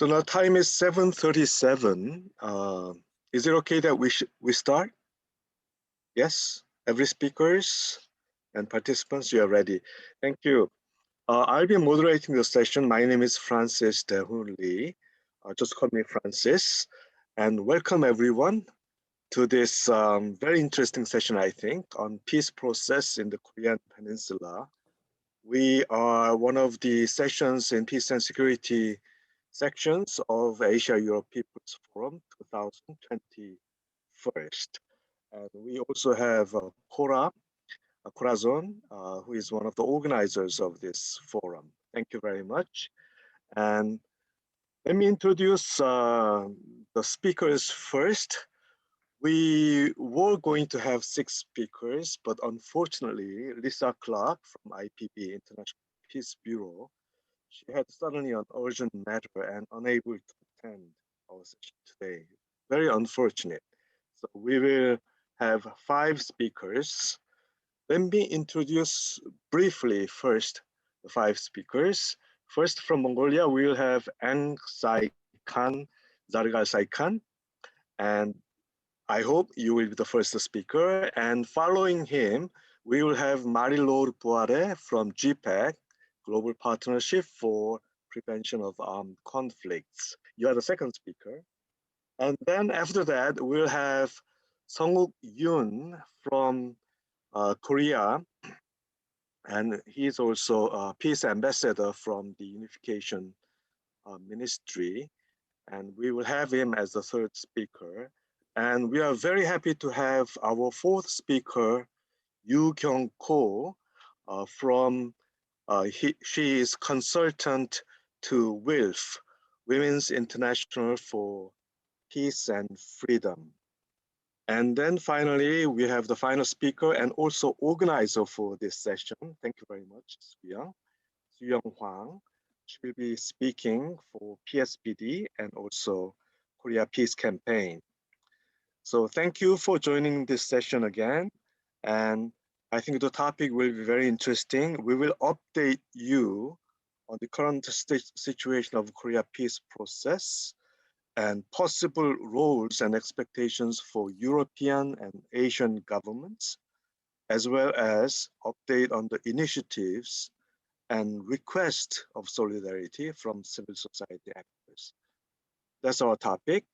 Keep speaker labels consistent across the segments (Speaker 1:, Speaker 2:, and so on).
Speaker 1: So now time is 7:37. Is it okay that we start? Yes, every speakers and participants, you are ready. Thank you. I'll be moderating the session. My name is Francis Daehoon Lee. Just call me Francis. And welcome everyone to this very interesting session, I think, on peace process in the Korean Peninsula. We are one of the sessions in peace and security sections of Asia-Europe People's Forum 2021. And we also have Corazon, who is one of the organizers of this forum. Thank you very much. And let me introduce the speakers first. We were going to have 6 speakers, but unfortunately, Lisa Clark from IPB, International Peace Bureau, she had suddenly an urgent matter and unable to attend our session today. Very unfortunate. So we will have 5 speakers. Let me introduce briefly first the 5 speakers. First from Mongolia, we will have Ang Sai-Khan, Zargal Sai-Khan, and I hope you will be the first speaker. And following him, we will have Marie-Laure Boire from Gpac, Global Partnership for Prevention of Armed Conflicts. You are the second speaker. And then after that, we'll have Sungwook Yoon from Korea. And he's also a peace ambassador from the Unification Ministry. And we will have him as the third speaker. And we are very happy to have our fourth speaker, Youkyoung Ko, from, she is consultant to WILPF, Women's International for Peace and Freedom. And then finally, we have the final speaker and also organizer for this session. Thank you very much, Young Huang. She will be speaking for Pspd and also Korea Peace Campaign. So thank you for joining this session again. And I think the topic will be very interesting. We will update you on the current situation of Korea peace process and possible roles and expectations for European and Asian governments, as well as update on the initiatives and request of solidarity from civil society actors. That's our topic.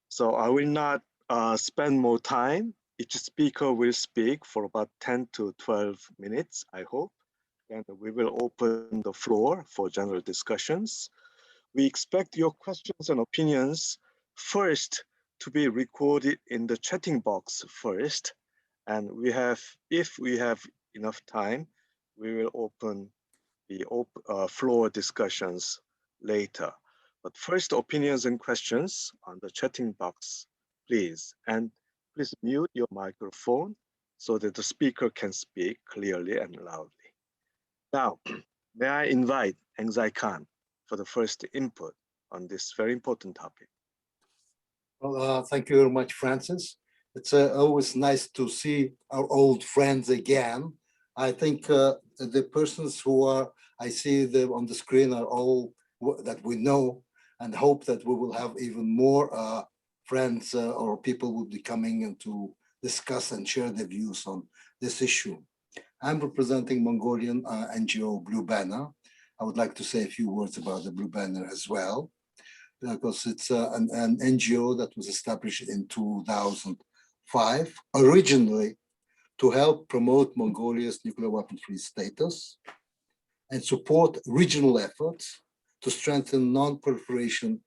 Speaker 1: So I will not spend more time. Each speaker will speak for about 10 to 12 minutes, I hope. And we will open the floor for general discussions. We expect your questions and opinions first to be recorded in the chatting box first. And if we have enough time, we will open the floor discussions later. But first, opinions and questions on the chatting box, please. And please mute your microphone so that the speaker can speak clearly and loudly. Now, may I invite Ang Sai-Khan for the first input on this very important topic.
Speaker 2: Well, thank you very much, Francis. It's always nice to see our old friends again. I think the persons who I see them on the screen are all that we know, and hope that we will have even more friends or people will be coming in to discuss and share their views on this issue. I'm representing Mongolian NGO Blue Banner. I would like to say a few words about the Blue Banner as well, because it's an NGO that was established in 2005, originally to help promote Mongolia's nuclear weapon-free status and support regional efforts to strengthen non-proliferation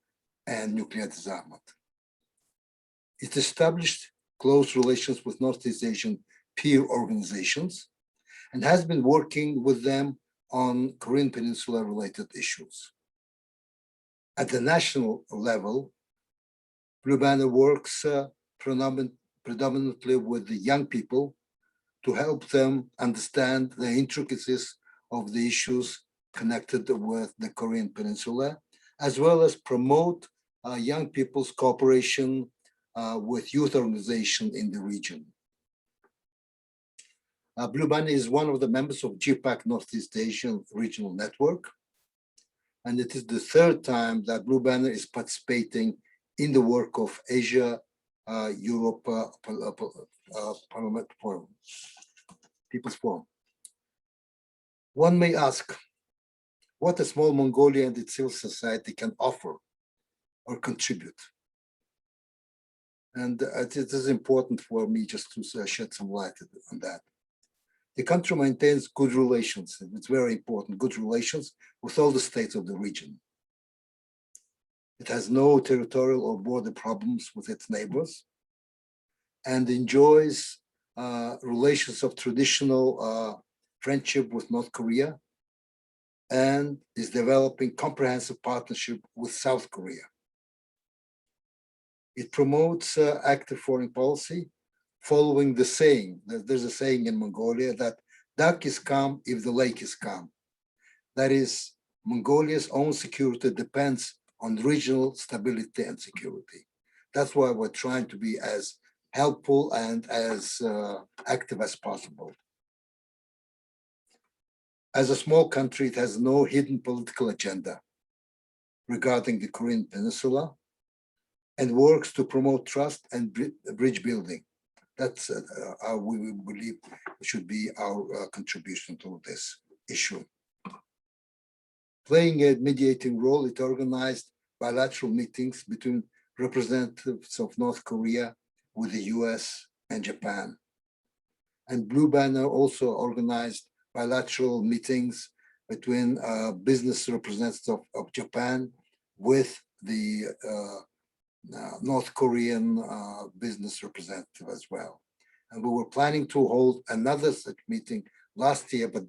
Speaker 2: and nuclear disarmament. It established close relations with Northeast Asian peer organizations and has been working with them on Korean Peninsula related issues. At the national level, Blue Banner works predominantly with the young people to help them understand the intricacies of the issues connected with the Korean Peninsula, as well as promote young people's cooperation with youth organizations in the region. Blue Banner is one of the members of Gpac Northeast Asian Regional Network. And it is the third time that Blue Banner is participating in the work of Asia Europe Parliament Forum, People's Forum. One may ask what a small Mongolia and its civil society can offer or contribute. And it is important for me just to shed some light on that. The country maintains good relations, and it's very important, good relations with all the states of the region. It has no territorial or border problems with its neighbors and enjoys relations of traditional friendship with North Korea and is developing comprehensive partnership with South Korea. It promotes active foreign policy, following the saying, there's a saying in Mongolia that duck is calm if the lake is calm. That is, Mongolia's own security depends on regional stability and security. That's why we're trying to be as helpful and as active as possible. As a small country, it has no hidden political agenda regarding the Korean Peninsula and works to promote trust and bridge building. That's how we believe should be our contribution to this issue. Playing a mediating role, it organized bilateral meetings between representatives of North Korea with the US and Japan. And Blue Banner also organized bilateral meetings between business representatives of Japan with the North Korean business representative as well. And we were planning to hold another such meeting last year, but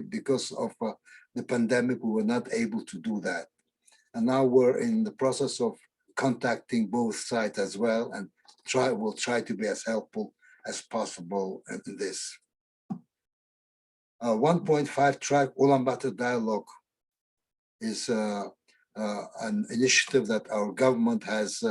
Speaker 2: because of the pandemic, we were not able to do that. And now we're in the process of contacting both sides as well, and we'll try to be as helpful as possible in this. 1.5 track Ulaanbaatar dialogue is an initiative that our government has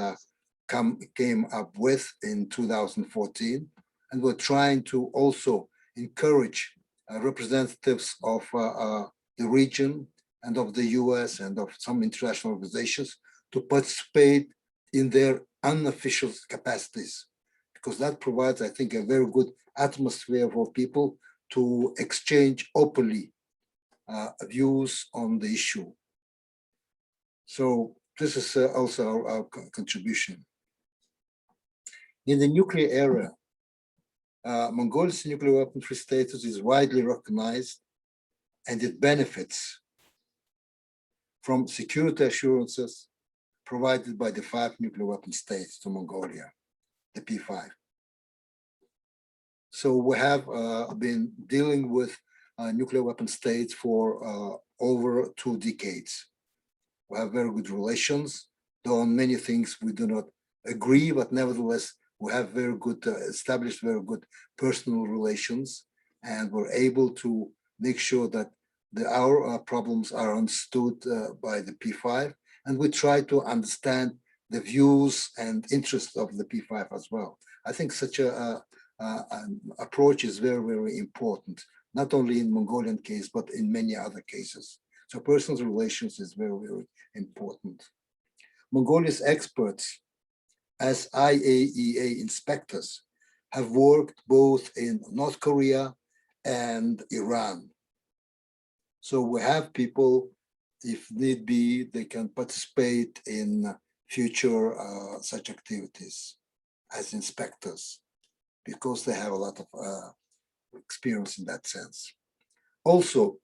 Speaker 2: came up with in 2014, and we're trying to also encourage representatives of the region and of the US and of some international organizations to participate in their unofficial capacities, because that provides, I think, a very good atmosphere for people to exchange openly views on the issue. So this is also our contribution. In the nuclear era, Mongolia's nuclear weapon-free status is widely recognized, and it benefits from security assurances provided by the 5 nuclear weapon states to Mongolia, the P5. So we have been dealing with nuclear weapon states for over 2 decades. We have very good relations, though on many things we do not agree, but nevertheless, we have very good, established very good personal relations, and we're able to make sure that our problems are understood by the P5, and we try to understand the views and interests of the P5 as well. I think such an approach is very, very important, not only in Mongolian case, but in many other cases. So personal relations is very, very important. Mongolia's experts as IAEA inspectors have worked both in North Korea and Iran. So we have people, if need be, they can participate in future such activities as inspectors, because they have a lot of experience in that sense. Also,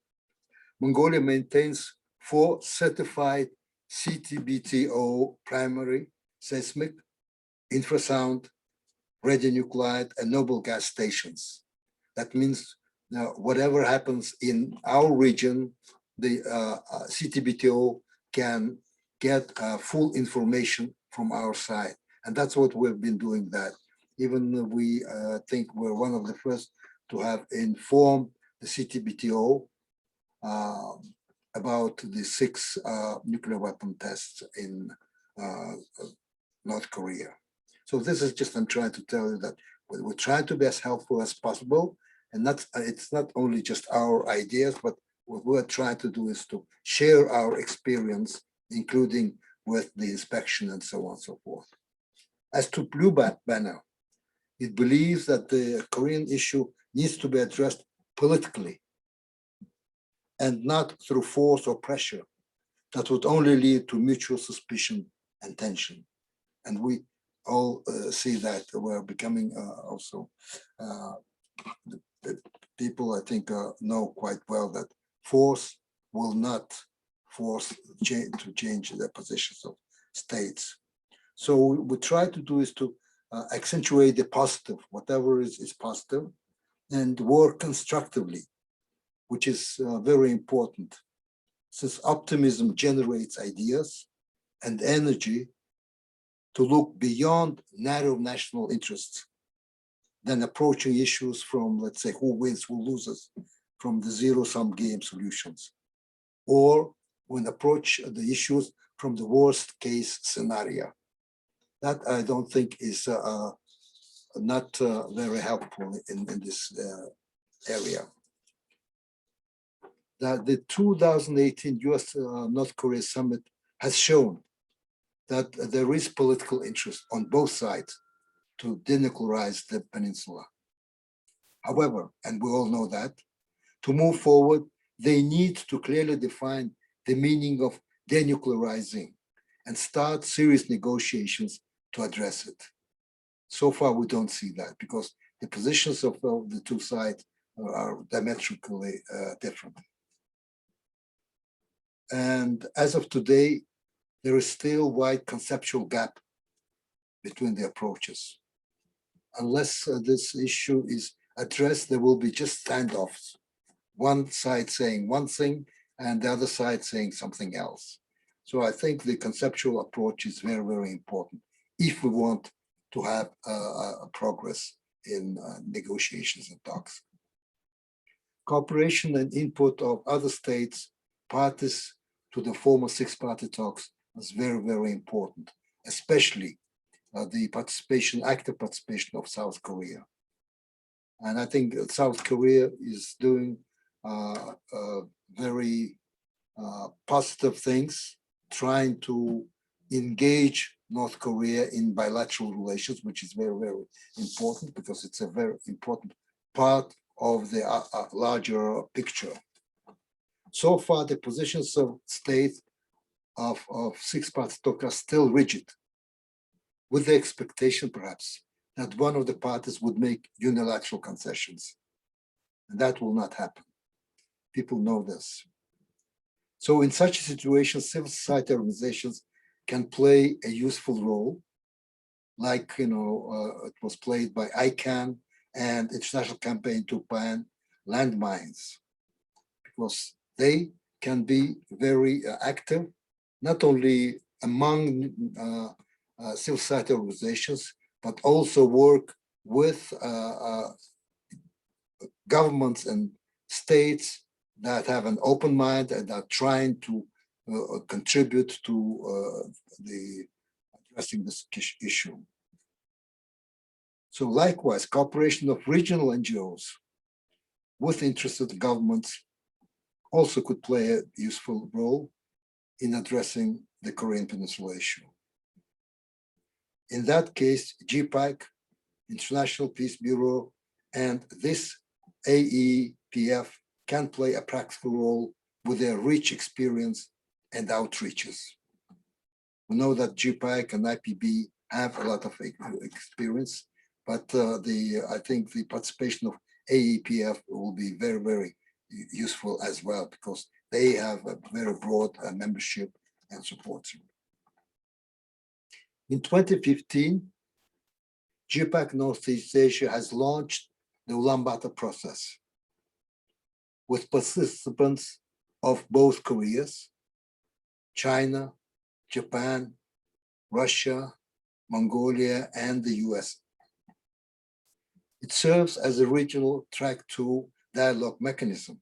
Speaker 2: Mongolia maintains 4 certified CTBTO primary, seismic, infrasound, radionuclide, and noble gas stations. That means whatever happens in our region, the CTBTO can get full information from our side. And that's what we've been doing that. Even we think we're one of the first to have informed the CTBTO about the 6 nuclear weapon tests in North Korea. So this is just, I'm trying to tell you that we're trying to be as helpful as possible, and it's not only just our ideas, but what we're trying to do is to share our experience, including with the inspection and so on and so forth. As to Blue Banner, it believes that the Korean issue needs to be addressed politically and not through force or pressure that would only lead to mutual suspicion and tension. And we all see that we're becoming also, the people I think know quite well that force will not force to change the positions of states. So what we try to do is to accentuate the positive, whatever is positive, and work constructively, which is very important, since optimism generates ideas and energy to look beyond narrow national interests than approaching issues from, let's say, who wins, who loses, from the zero-sum game solutions, or when approach the issues from the worst case scenario. That I don't think is not very helpful in this area. That the 2018 US North Korea summit has shown that there is political interest on both sides to denuclearize the peninsula. However, and we all know that, to move forward, they need to clearly define the meaning of denuclearizing and start serious negotiations to address it. So far, we don't see that because the positions of the two sides are diametrically different. And as of today, there is still a wide conceptual gap between the approaches. Unless this issue is addressed, there will be just standoffs. One side saying one thing and the other side saying something else. So I think the conceptual approach is very, very important if we want to have a progress in negotiations and talks. Cooperation and input of other states, parties to the former six-party talks is very, very important, especially the participation, active participation of South Korea. And I think South Korea is doing very positive things, trying to engage North Korea in bilateral relations, which is very, very important because it's a very important part of the larger picture. So far, the positions of states of six-party talk are still rigid, with the expectation, perhaps, that one of the parties would make unilateral concessions. And that will not happen. People know this. So in such a situation, civil society organizations can play a useful role, like it was played by ICANN and International Campaign to Ban Landmines, because they can be very active, not only among civil society organizations, but also work with governments and states that have an open mind and are trying to contribute to the addressing this issue. So likewise, cooperation of regional NGOs with interested governments also could play a useful role in addressing the Korean Peninsula issue. In that case, Gpac, International Peace Bureau, and this AEPF can play a practical role with their rich experience and outreaches. We know that Gpac and IPB have a lot of experience, but I think the participation of AEPF will be very, very useful as well because they have a very broad membership and support. In 2015, Gpac Northeast Asia has launched the Ulaanbaatar process with participants of both Koreas, China, Japan, Russia, Mongolia, and the US. It serves as a regional track 2 dialogue mechanism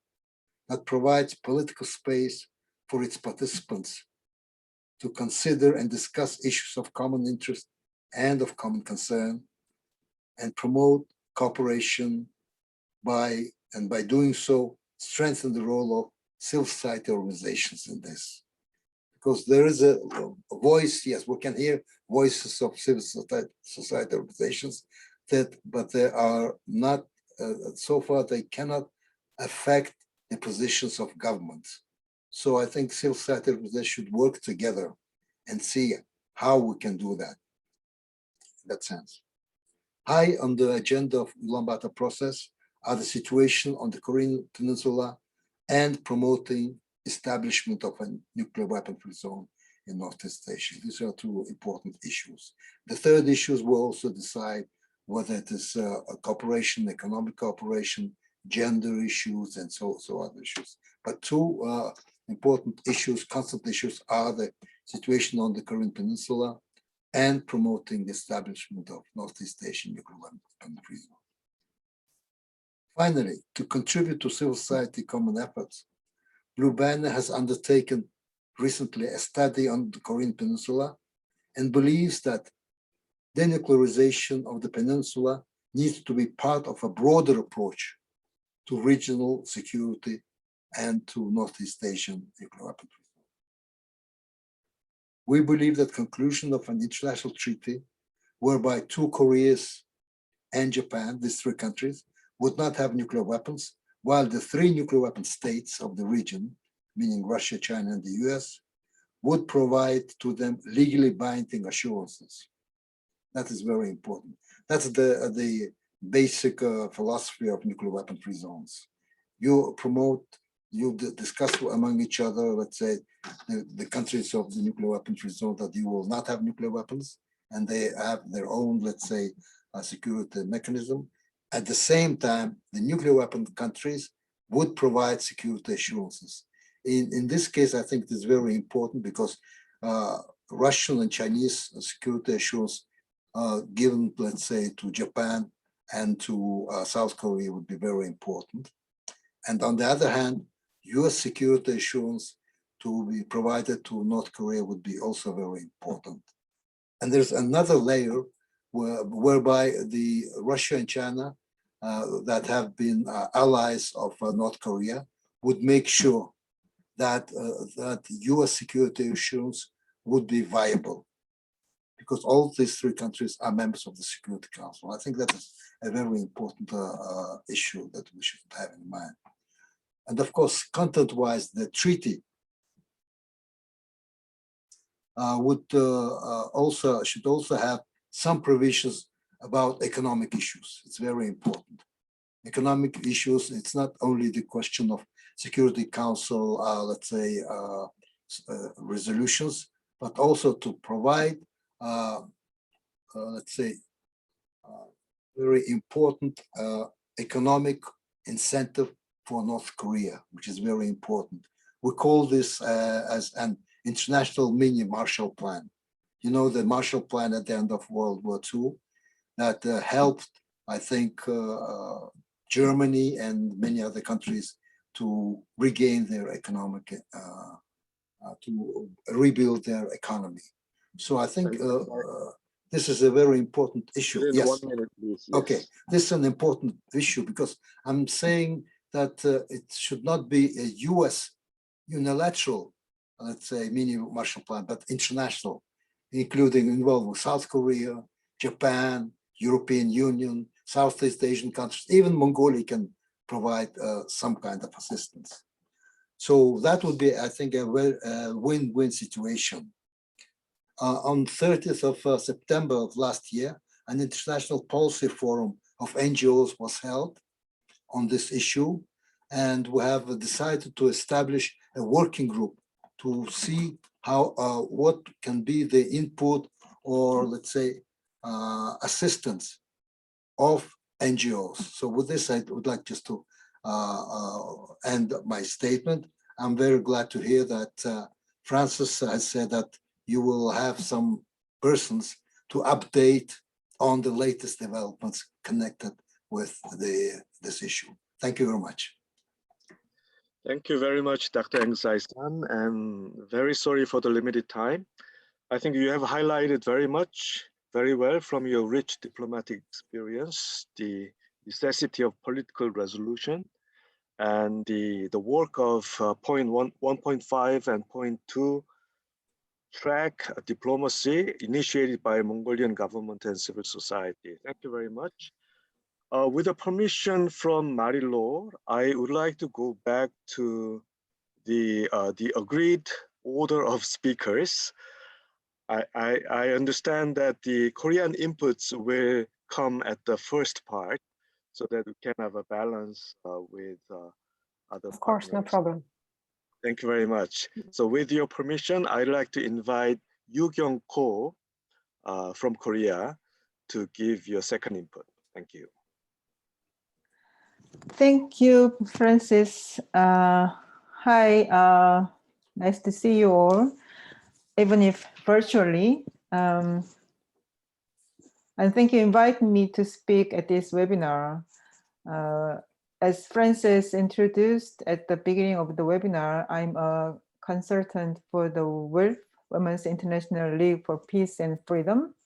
Speaker 2: that provides political space for its participants to consider and discuss issues of common interest and of common concern, and promote cooperation by doing so, strengthen the role of civil society organizations in this. Because there is a voice, yes, we can hear voices of civil society organizations, but they are not, so far they cannot affect the positions of governments. So I think civil society organizations should work together and see how we can do that in that sense. High on the agenda of Ulaanbaatar process are the situation on the Korean Peninsula and promoting establishment of a nuclear weapon-free zone in Northeast Asia. These are two important issues. The third issues will also decide whether it is a cooperation, economic cooperation, gender issues, and so other issues. But two important issues, constant issues, are the situation on the Korean Peninsula and promoting the establishment of Northeast Asian nuclear weapon-free zone. Finally, to contribute to civil society common efforts, Blue Banner has undertaken recently a study on the Korean Peninsula and believes that denuclearization of the peninsula needs to be part of a broader approach to regional security and to Northeast Asian nuclear weapons. We believe that conclusion of an international treaty whereby two Koreas and Japan, these three countries, would not have nuclear weapons, while the three nuclear weapon states of the region, meaning Russia, China, and the US, would provide to them legally binding assurances. That is very important. That's the basic philosophy of nuclear weapon-free zones. You promote, you discuss among each other, let's say, the countries of the nuclear weapon-free zone that you will not have nuclear weapons, and they have their own, let's say, security mechanism. At the same time, the nuclear weapon countries would provide security assurances. In this case, I think it is very important because Russian and Chinese security assurance given, let's say, to Japan and to South Korea would be very important. And on the other hand, US security assurance to be provided to North Korea would be also very important. And there's another layer whereby the Russia and China that have been allies of North Korea would make sure that that US security assurance would be viable, because all these three countries are members of the Security Council. I think that is a very important issue that we should have in mind. And of course, content-wise, the treaty should also have some provisions about economic issues. It's very important. Economic issues, it's not only the question of Security Council, let's say, resolutions, but also to provide, let's say, very important economic incentive for North Korea, which is very important. We call this as an international mini Marshall Plan. You know, the Marshall Plan at the end of World War II that helped, I think, Germany and many other countries to regain their economic, to rebuild their economy. So I think this is a very important issue.
Speaker 1: Within
Speaker 2: Yes.
Speaker 1: 1 minute, please. Yes.
Speaker 2: Okay, this is an important issue because I'm saying that it should not be a US unilateral, let's say, mini Marshall Plan, but international, including involving South Korea, Japan, European Union, Southeast Asian countries, even Mongolia can provide some kind of assistance. So that would be, I think, a win-win situation. On 30th of September of last year, an international policy forum of NGOs was held on this issue, and we have decided to establish a working group to see how what can be the input or, let's say, assistance of NGOs. So with this, I would like just to end my statement. I'm very glad to hear that Francis has said that you will have some persons to update on the latest developments connected with this issue. Thank you very much.
Speaker 1: Thank you very much, Dr. Eng Sai-san, and very sorry for the limited time. I think you have highlighted very well from your rich diplomatic experience, the necessity of political resolution and the work of point 1.5 and point 2 track diplomacy initiated by Mongolian government and civil society. Thank you very much. With the permission from Marilo, I would like to go back to the agreed order of speakers. I understand that the Korean inputs will come at the first part so that we can have a balance with other
Speaker 3: Of course, no
Speaker 1: partners.
Speaker 3: problem.
Speaker 1: Thank you very much. So with your permission, I'd like to invite Youkyoung Ko from Korea to give your second input. Thank you.
Speaker 4: Thank you, Francis. Hi, nice to see you all, even if virtually. And thank you for inviting me to speak at this webinar. As Francis introduced at the beginning of the webinar, I'm a consultant for the WILPF, Women's International League for Peace and Freedom,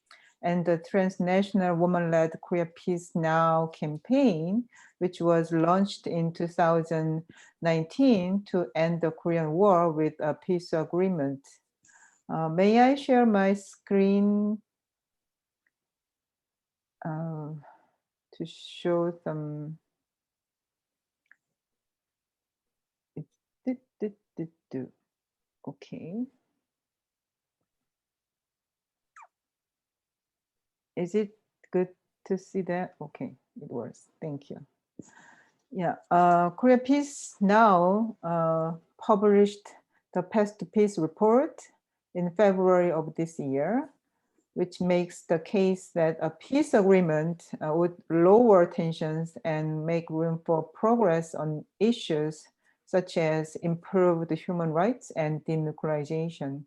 Speaker 4: and the transnational woman-led Korea Peace Now campaign, which was launched in 2019 to end the Korean War with a peace agreement. May I share my screen to show some? Okay. Is it good to see that? Okay, it works. Thank you. Yeah, Korea Peace Now published the Path to Peace report in February of this year, which makes the case that a peace agreement would lower tensions and make room for progress on issues such as improved human rights and denuclearization.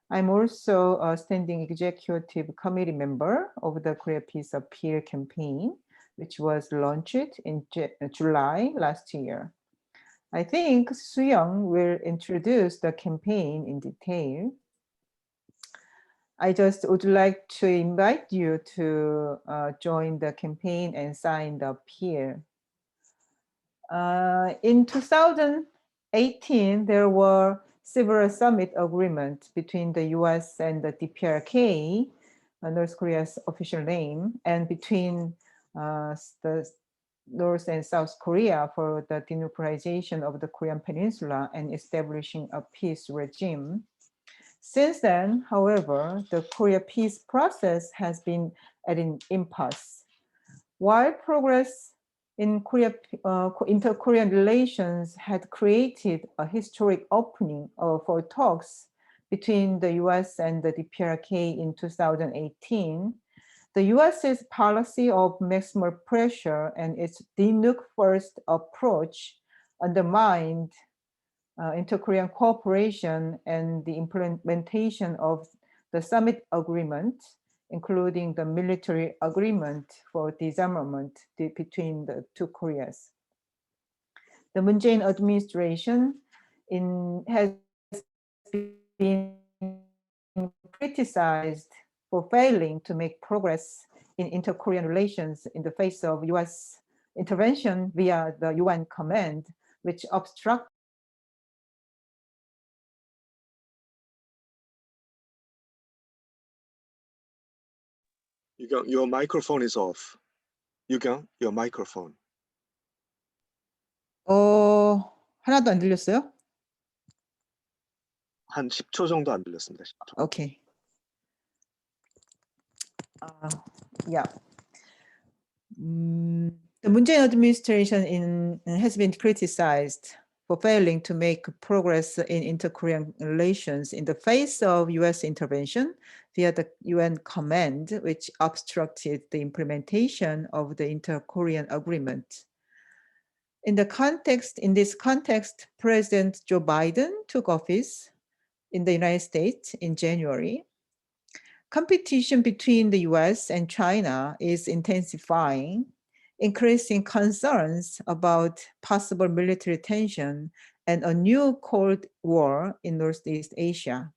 Speaker 4: I'm also a standing executive committee member of the Korea Peace Appeal campaign, which was launched in July last year. I think Young will introduce the campaign in detail. I just would like to invite you to join the campaign and sign the appeal. In 2018, there were several summit agreements between the US and the DPRK, North Korea's official name, and between the North and South Korea for the denuclearization of the Korean Peninsula and establishing a peace regime. Since then, however, the Korea peace process has been at an impasse. While progress in inter-Korean relations had created a historic opening for talks between the US and the DPRK in 2018, the US's policy of maximal pressure and its denuke-first approach undermined inter-Korean cooperation and the implementation of the summit agreement, including the military agreement for disarmament between the two Koreas. The Moon Jae-in administration has been criticized for failing to make progress in inter-Korean relations in the face of US intervention via the UN command, which obstruct.
Speaker 1: Youkyoung, your microphone is off. Youkyoung, your microphone.
Speaker 4: 하나도 안 들렸어요?
Speaker 1: 한 10초 정도 안 들렸습니다. 10초.
Speaker 4: Okay. Yeah. The Moon Jae-in administration has been criticized for failing to make progress in inter-Korean relations in the face of US intervention via the UN command, which obstructed the implementation of the inter-Korean agreement. In this context, President Joe Biden took office in the United States in January. Competition between the US and China is intensifying, increasing concerns about possible military tension and a new Cold War in Northeast Asia.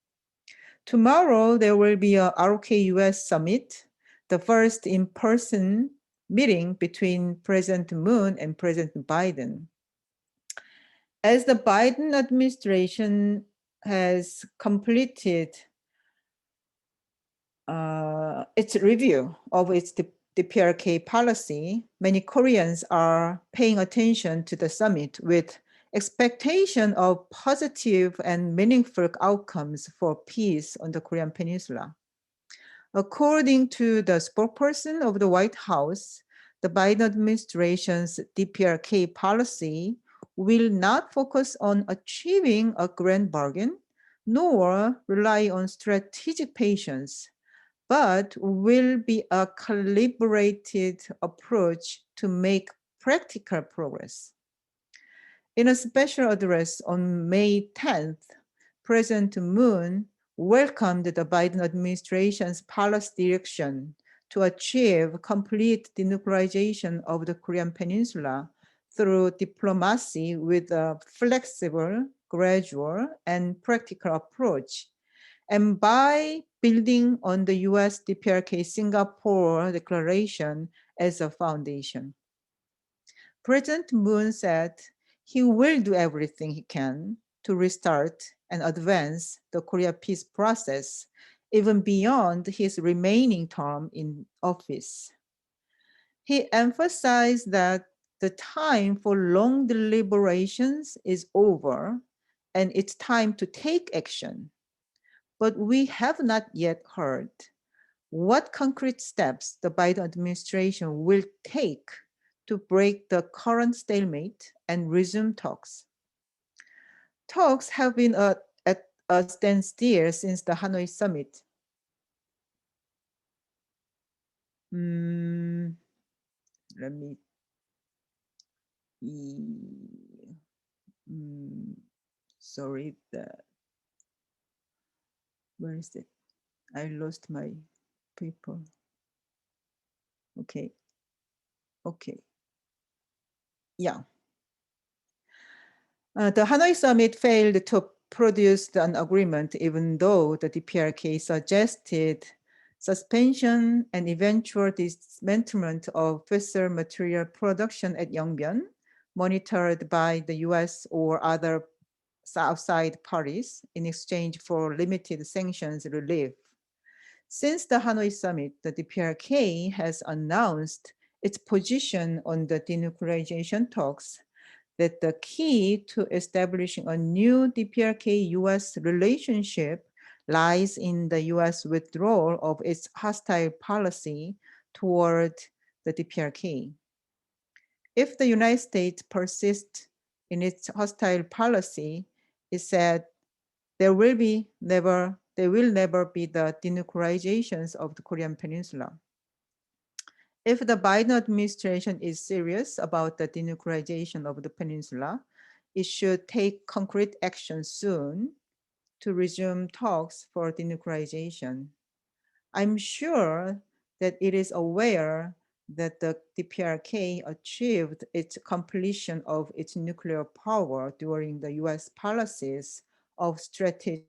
Speaker 4: Tomorrow, there will be a ROK-US summit, the first in-person meeting between President Moon and President Biden. As the Biden administration has completed its review of its DPRK policy, many Koreans are paying attention to the summit with expectation of positive and meaningful outcomes for peace on the Korean Peninsula. According to the spokesperson of the White House, the Biden administration's DPRK policy will not focus on achieving a grand bargain, nor rely on strategic patience, but will be a calibrated approach to make practical progress. In a special address on May 10th, President Moon welcomed the Biden administration's policy direction to achieve complete denuclearization of the Korean Peninsula through diplomacy with a flexible, gradual, and practical approach, and by building on the US DPRK Singapore Declaration as a foundation. President Moon said he will do everything he can to restart and advance the Korea peace process, even beyond his remaining term in office. He emphasized that the time for long deliberations is over and it's time to take action. But we have not yet heard what concrete steps the Biden administration will take to break the current stalemate and resume talks. Talks have been at a standstill since the Hanoi summit. Let me, sorry, where is it? I lost my paper. Okay. Yeah. The Hanoi summit failed to produce an agreement, even though the DPRK suggested suspension and eventual dismantlement of fissile material production at Yongbyon, monitored by the US or other outside parties in exchange for limited sanctions relief. Since the Hanoi summit, the DPRK has announced its position on the denuclearization talks, that the key to establishing a new DPRK-US relationship lies in the US withdrawal of its hostile policy toward the DPRK. If the United States persists in its hostile policy, it said there will never be the denuclearizations of the Korean Peninsula. If the Biden administration is serious about the denuclearization of the peninsula, it should take concrete action soon to resume talks for denuclearization. I'm sure that it is aware that the DPRK achieved its completion of its nuclear power during the US policies of strategic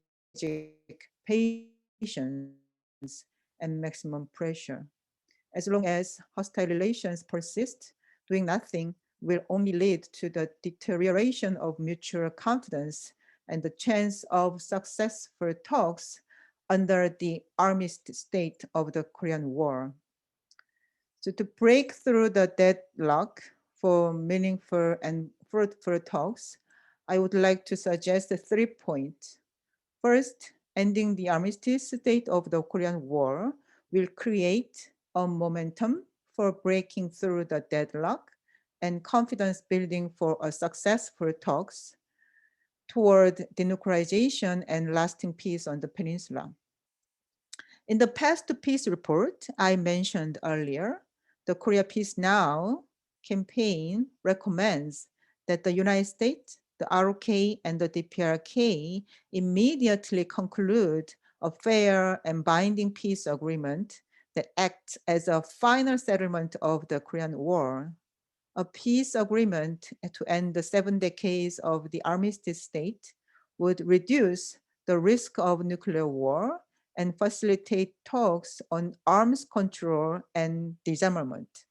Speaker 4: patience and maximum pressure. As long as hostile relations persist, doing nothing will only lead to the deterioration of mutual confidence and the chance of successful talks under the armistice state of the Korean War. So to break through the deadlock for meaningful and fruitful talks, I would like to suggest 3 points. First, ending the armistice state of the Korean War will create a momentum for breaking through the deadlock and confidence building for a successful talks toward denuclearization and lasting peace on the peninsula. In the Path to Peace report I mentioned earlier, the Korea Peace Now campaign recommends that the United States, the ROK, and the DPRK immediately conclude a fair and binding peace agreement that acts as a final settlement of the Korean War. A peace agreement to end the 7 decades of the armistice state would reduce the risk of nuclear war and facilitate talks on arms control and disarmament.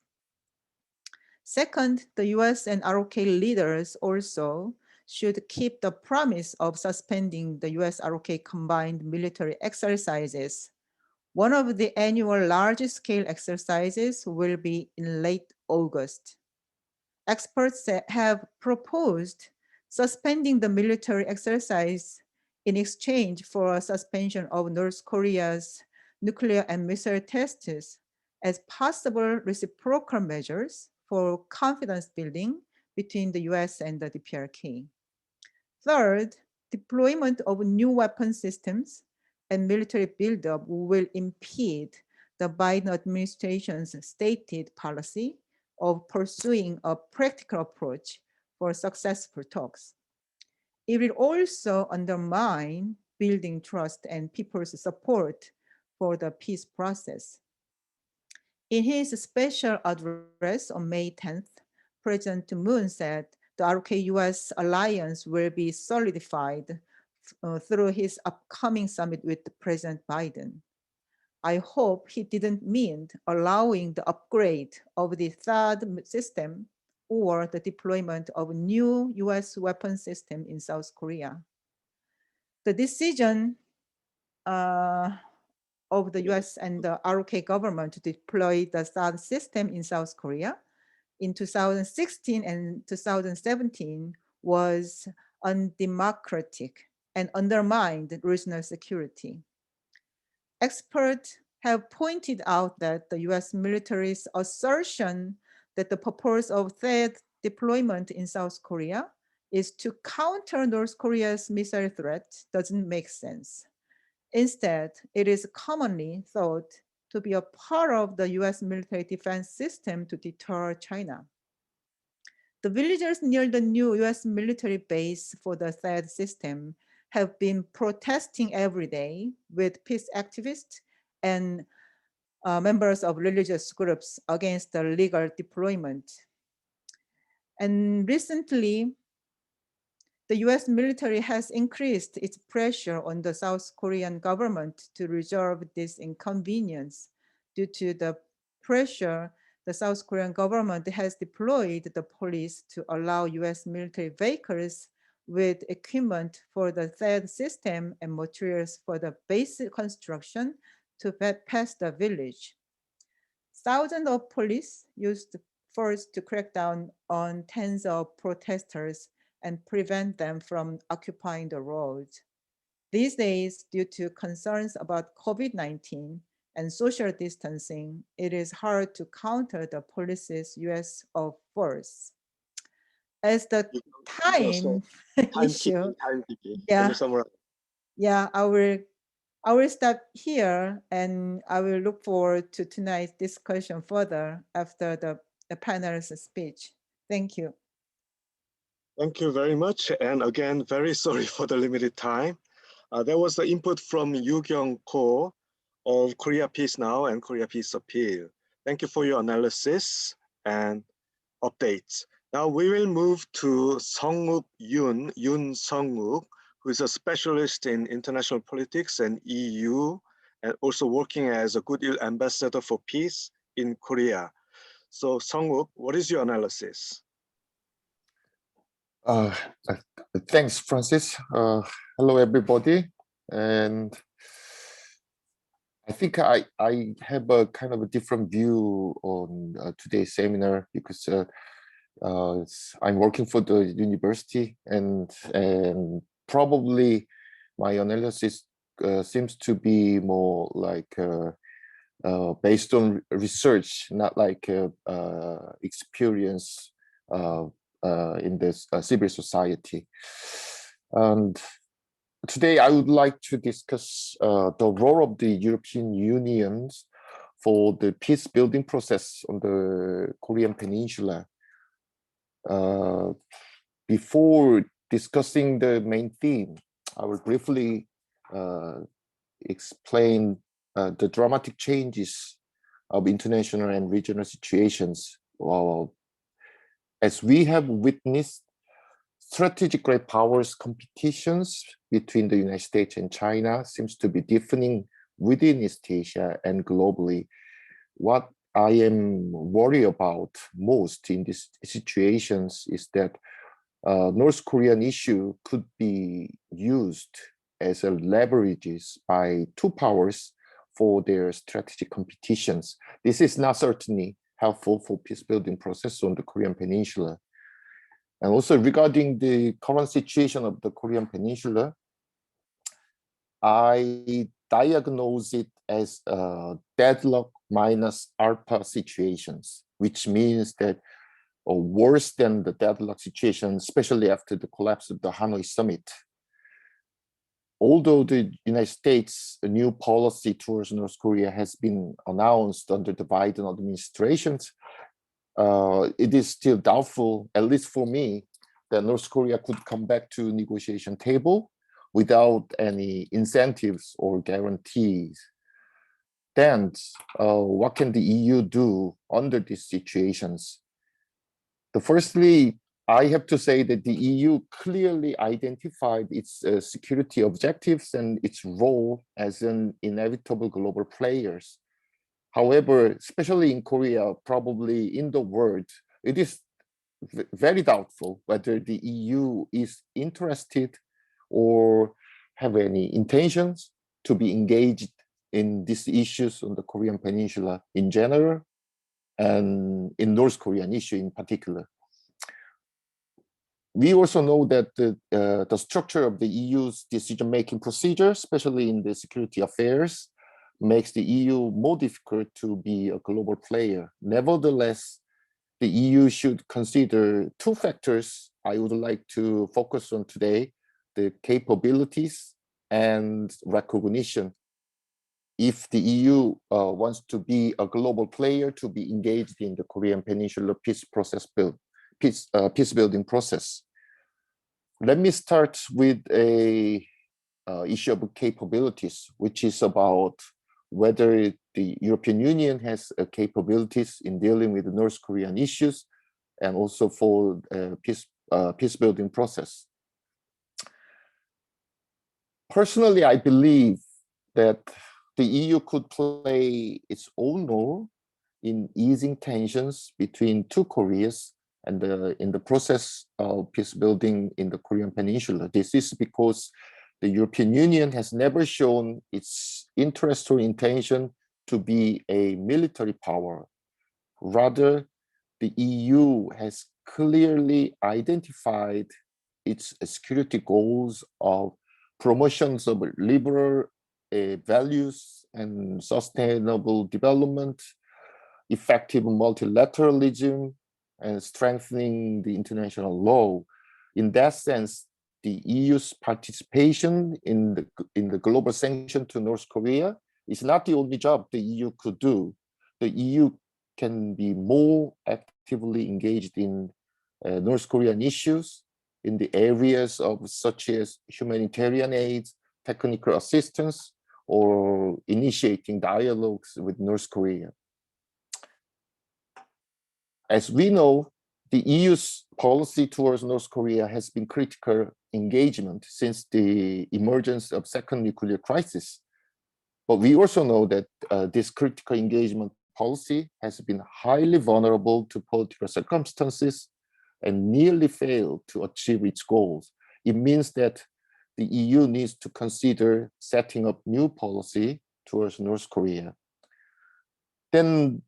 Speaker 4: Second, the US and ROK leaders also should keep the promise of suspending the US ROK combined military exercises. One of the annual large-scale exercises will be in late August. Experts have proposed suspending the military exercise in exchange for a suspension of North Korea's nuclear and missile tests as possible reciprocal measures for confidence building between the US and the DPRK. Third, deployment of new weapon systems and military buildup will impede the Biden administration's stated policy of pursuing a practical approach for successful talks. It will also undermine building trust and people's support for the peace process. In his special address on May 10th, President Moon said the ROK-US alliance will be solidified through his upcoming summit with President Biden. I hope he didn't mean allowing the upgrade of the THAAD system or the deployment of new US weapon system in South Korea. The decision of the US and the ROK government to deploy the THAAD system in South Korea in 2016 and 2017 was undemocratic and undermined regional security. Experts have pointed out that the US military's assertion that the purpose of THAAD deployment in South Korea is to counter North Korea's missile threat doesn't make sense. Instead, it is commonly thought to be a part of the US military defense system to deter China. The villagers near the new US military base for the THAAD system have been protesting every day with peace activists and members of religious groups against the legal deployment. And recently, the US military has increased its pressure on the South Korean government to resolve this inconvenience. Due to the pressure, the South Korean government has deployed the police to allow US military vehicles with equipment for the THAAD system and materials for the basic construction to pass the village. Thousands of police used force to crack down on tens of protesters and prevent them from occupying the roads. These days, due to concerns about COVID-19 and social distancing, it is hard to counter the police's use of force. As the time issue,
Speaker 1: timekeeping.
Speaker 4: yeah.
Speaker 1: Can you summarize?
Speaker 4: Yeah, I will stop here and I will look forward to tonight's discussion further after the panel's speech. Thank you.
Speaker 1: Thank you very much. And again, very sorry for the limited time. There was the input from Youkyoung Ko of Korea Peace Now and Korea Peace Appeal. Thank you for your analysis and updates. Now we will move to Sungwook Yoon Sungwook, who is a specialist in international politics and EU, and also working as a Goodwill ambassador for peace in Korea. So Sungwook, what is your analysis?
Speaker 3: Thanks, Francis. Hello, everybody. And I think I have a kind of a different view on today's seminar because I'm working for the university and probably my analysis seems to be more like based on research, not like experience in this civil society. And today I would like to discuss the role of the European Union for the peace building process on the Korean Peninsula. Before discussing the main theme, I will briefly explain the dramatic changes of international and regional situations. As we have witnessed strategic great powers competitions between the United States and China seems to be deepening within East Asia and globally. What I am worried about most in these situations is that North Korean issue could be used as a leverages by two powers for their strategic competitions. This is not certainly helpful for peace building process on the Korean Peninsula. And also regarding the current situation of the Korean Peninsula, I diagnose it as a deadlock minus alpha situations, which means that worse than the deadlock situation, especially after the collapse of the Hanoi summit. Although the United States' new policy towards North Korea has been announced under the Biden administration, it is still doubtful, at least for me, that North Korea could come back to negotiation table without any incentives or guarantees. Then, what can the EU do under these situations? Firstly, I have to say that the EU clearly identified its security objectives and its role as an inevitable global players. However, especially in Korea, probably in the world, it is very doubtful whether the EU is interested or have any intentions to be engaged in these issues on the Korean Peninsula in general and in North Korean issue in particular. We also know that the structure of the EU's decision-making procedure, especially in the security affairs, makes the EU more difficult to be a global player. Nevertheless, the EU should consider two factors I would like to focus on today: the capabilities and recognition. If the EU wants to be a global player, to be engaged in the Korean Peninsula peace building process. Let me start with a issue of capabilities, which is about whether the European Union has capabilities in dealing with the North Korean issues and also for peace building process. Personally, I believe that the EU could play its own role in easing tensions between two Koreas and in the process of peace building in the Korean Peninsula. This is because the European Union has never shown its interest or intention to be a military power. Rather, the EU has clearly identified its security goals of promotions of liberal values and sustainable development, effective multilateralism, and strengthening the international law. In that sense, the EU's participation in the global sanction to North Korea is not the only job the EU could do. The EU can be more actively engaged in North Korean issues in the areas of such as humanitarian aid, technical assistance, or initiating dialogues with North Korea. As we know, the EU's policy towards North Korea has been critical engagement since the emergence of second nuclear crisis. But we also know that this critical engagement policy has been highly vulnerable to political circumstances and nearly failed to achieve its goals. It means that the EU needs to consider setting up new policy towards North Korea. Then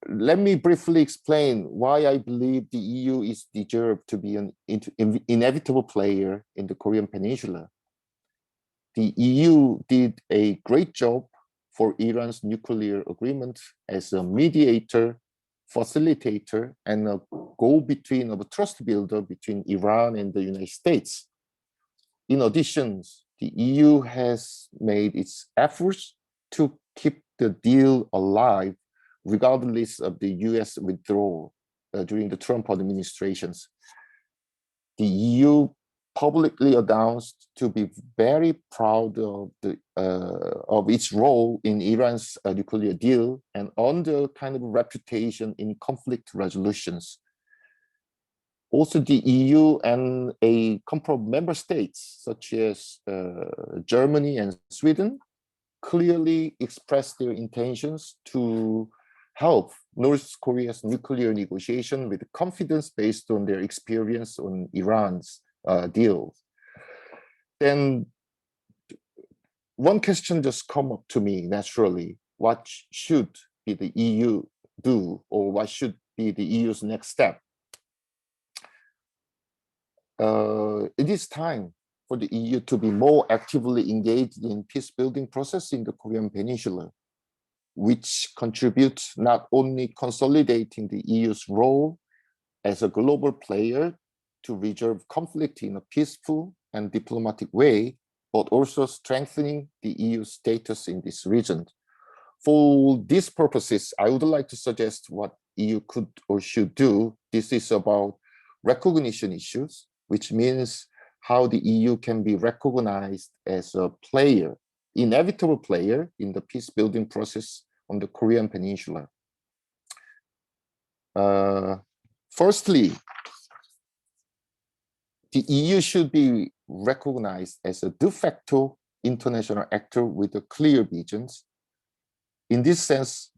Speaker 3: let me briefly explain why I believe the EU is deserved to be an inevitable player in the Korean Peninsula. The EU did a great job for Iran's nuclear agreement as a mediator, facilitator, and a go-between of a trust builder between Iran and the United States. In addition, the EU has made its efforts to keep the deal alive regardless of the US withdrawal during the Trump administrations. The EU publicly announced to be very proud of its role in Iran's nuclear deal and on the kind of reputation in conflict resolutions. Also, the EU and a couple of member states, such as Germany and Sweden, clearly expressed their intentions to help North Korea's nuclear negotiation with confidence based on their experience on Iran's deal. Then one question just come up to me naturally: what should be the EU do, or what should be the EU's next step? It is time for the EU to be more actively engaged in peace building process in the Korean Peninsula, which contributes not only consolidating the EU's role as a global player to resolve conflict in a peaceful and diplomatic way, but also strengthening the EU's status in this region. For these purposes, I would like to suggest what EU could or should do. This is about recognition issues, which means how the EU can be recognized as a player, inevitable player in the peace building process on the Korean Peninsula. Firstly, the EU should be recognized as a de facto international actor with a clear visions. In this sense,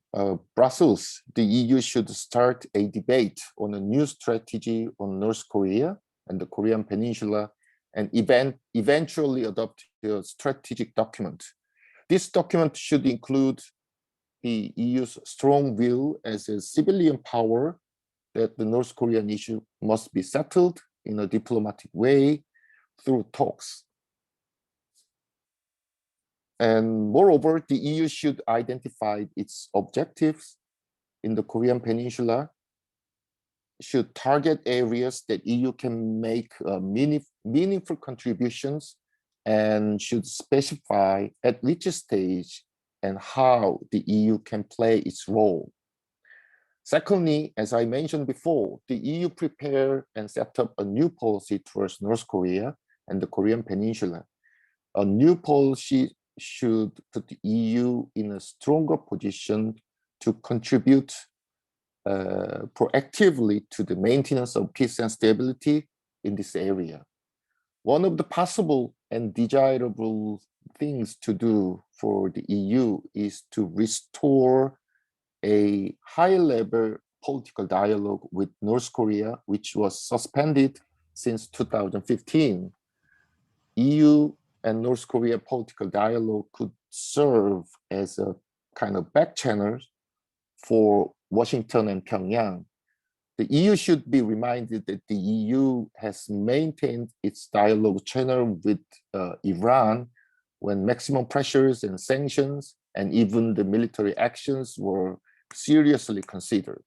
Speaker 3: Brussels, the EU should start a debate on a new strategy on North Korea and the Korean Peninsula, and eventually adopt a strategic document. This document should include the EU's strong will as a civilian power that the North Korean issue must be settled in a diplomatic way through talks. And moreover, the EU should identify its objectives in the Korean Peninsula, should target areas that EU can make meaningful contributions, and should specify at which stage and how the EU can play its role. Secondly, as I mentioned before, the EU prepare and set up a new policy towards North Korea and the Korean Peninsula. A new policy should put the EU in a stronger position to contribute proactively to the maintenance of peace and stability in this area. One of the possible and desirable things to do for the EU is to restore a high-level political dialogue with North Korea, which was suspended since 2015. EU and North Korea political dialogue could serve as a kind of back channel for Washington and Pyongyang. The EU should be reminded that the EU has maintained its dialogue channel with Iran when maximum pressures and sanctions and even the military actions were seriously considered.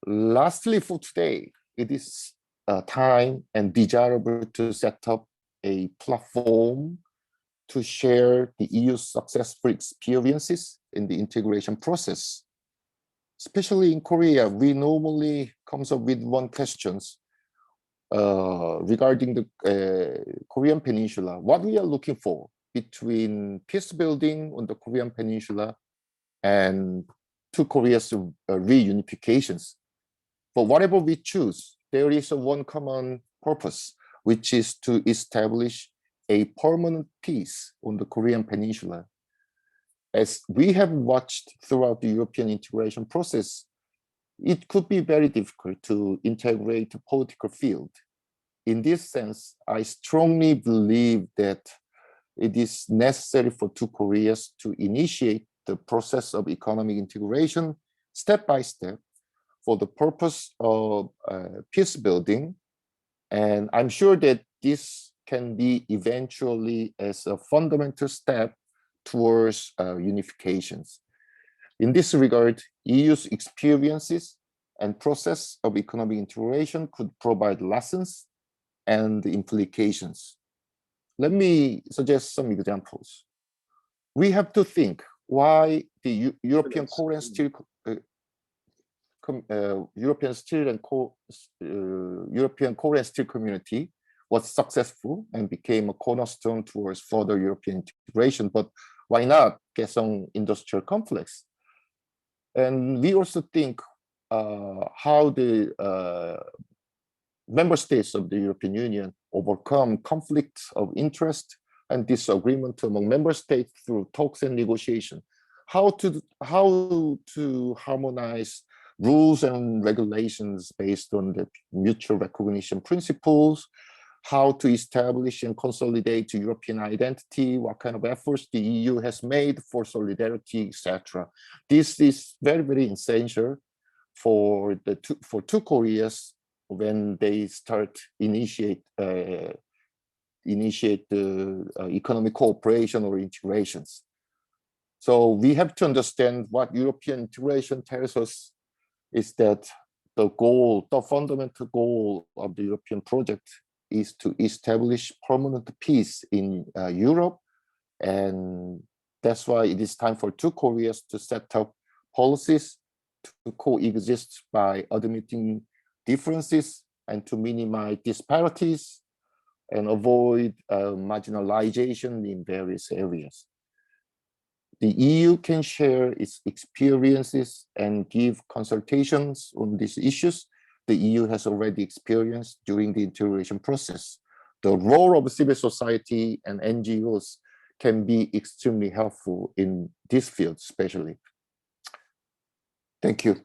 Speaker 3: Lastly, for today, it is time and desirable to set up a platform to share the EU's successful experiences in the integration process. Especially in Korea, we normally comes up with one questions regarding the Korean Peninsula. What we are looking for between peace building on the Korean Peninsula and two Korea's reunifications. But whatever we choose, there is one common purpose, which is to establish a permanent peace on the Korean Peninsula. As we have watched throughout the European integration process, it could be very difficult to integrate the political field. In this sense, I strongly believe that it is necessary for two Koreas to initiate the process of economic integration step by step for the purpose of peace building. And I'm sure that this can be eventually as a fundamental step towards unifications. In this regard, EU's experiences and process of economic integration could provide lessons and implications. Let me suggest some examples. We have to think why the European coal and steel community was successful and became a cornerstone towards further European integration, but why not Kaesong Industrial Complex? And we also think how the member states of the European Union overcome conflicts of interest and disagreement among member states through talks and negotiation. how to harmonize rules and regulations based on the mutual recognition principles, how to establish and consolidate European identity, what kind of efforts the EU has made for solidarity, etc. This is very, very essential for two Koreas when they start initiate the economic cooperation or integrations. So we have to understand what European integration tells us is that the fundamental goal of the European project is to establish permanent peace in Europe. And that's why it is time for two Koreas to set up policies to coexist by admitting differences and to minimize disparities and avoid marginalization in various areas. The EU can share its experiences and give consultations on these issues the EU has already experienced during the integration process. The role of civil society and NGOs can be extremely helpful in this field, especially. Thank you.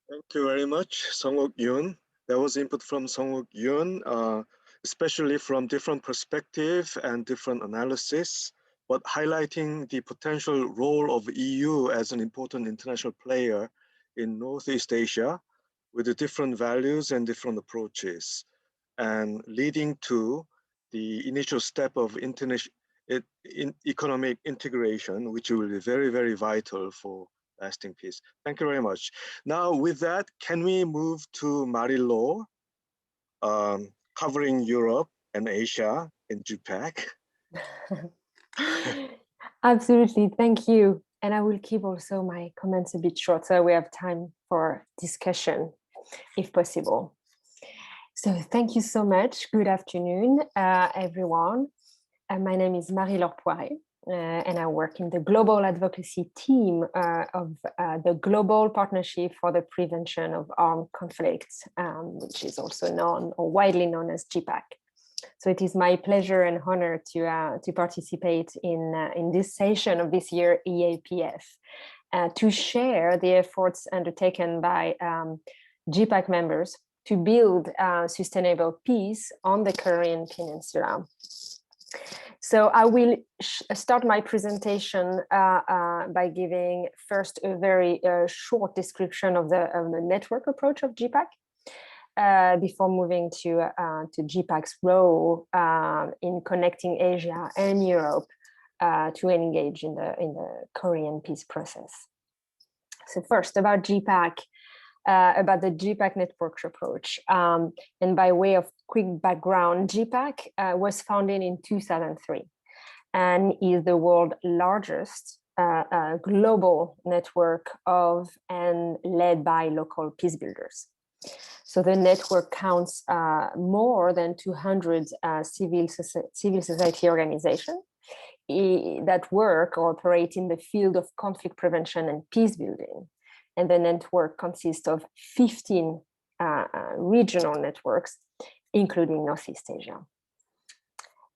Speaker 1: Thank you very much, Sungwook Yoon. That was input from Sungwook Yoon, especially from different perspective and different analysis, but highlighting the potential role of EU as an important international player in Northeast Asia with the different values and different approaches, and leading to the initial step of economic integration, which will be very, very vital for lasting peace. Thank you very much. Now with that, can we move to Marie-Laure, covering Europe and Asia in Gpac?
Speaker 5: Absolutely, thank you. And I will keep also my comments a bit short so we have time for discussion, if possible. So thank you so much. Good afternoon, everyone. My name is Marie-Laure Poiret, and I work in the global advocacy team of the Global Partnership for the Prevention of Armed Conflicts, which is also known or widely known as Gpac. So it is my pleasure and honor to participate in this session of this year EAPF to share the efforts undertaken by Gpac members to build sustainable peace on the Korean Peninsula. So I will start my presentation by giving first a very short description of the network approach of Gpac. Before moving to Gpac's role in connecting Asia and Europe to engage in the Korean peace process. So first about Gpac, about the Gpac network approach. And by way of quick background, Gpac was founded in 2003 and is the world's largest global network of and led by local peace builders. So the network counts more than 200 civil society organizations that work or operate in the field of conflict prevention and peace building. And the network consists of 15 regional networks, including Northeast Asia.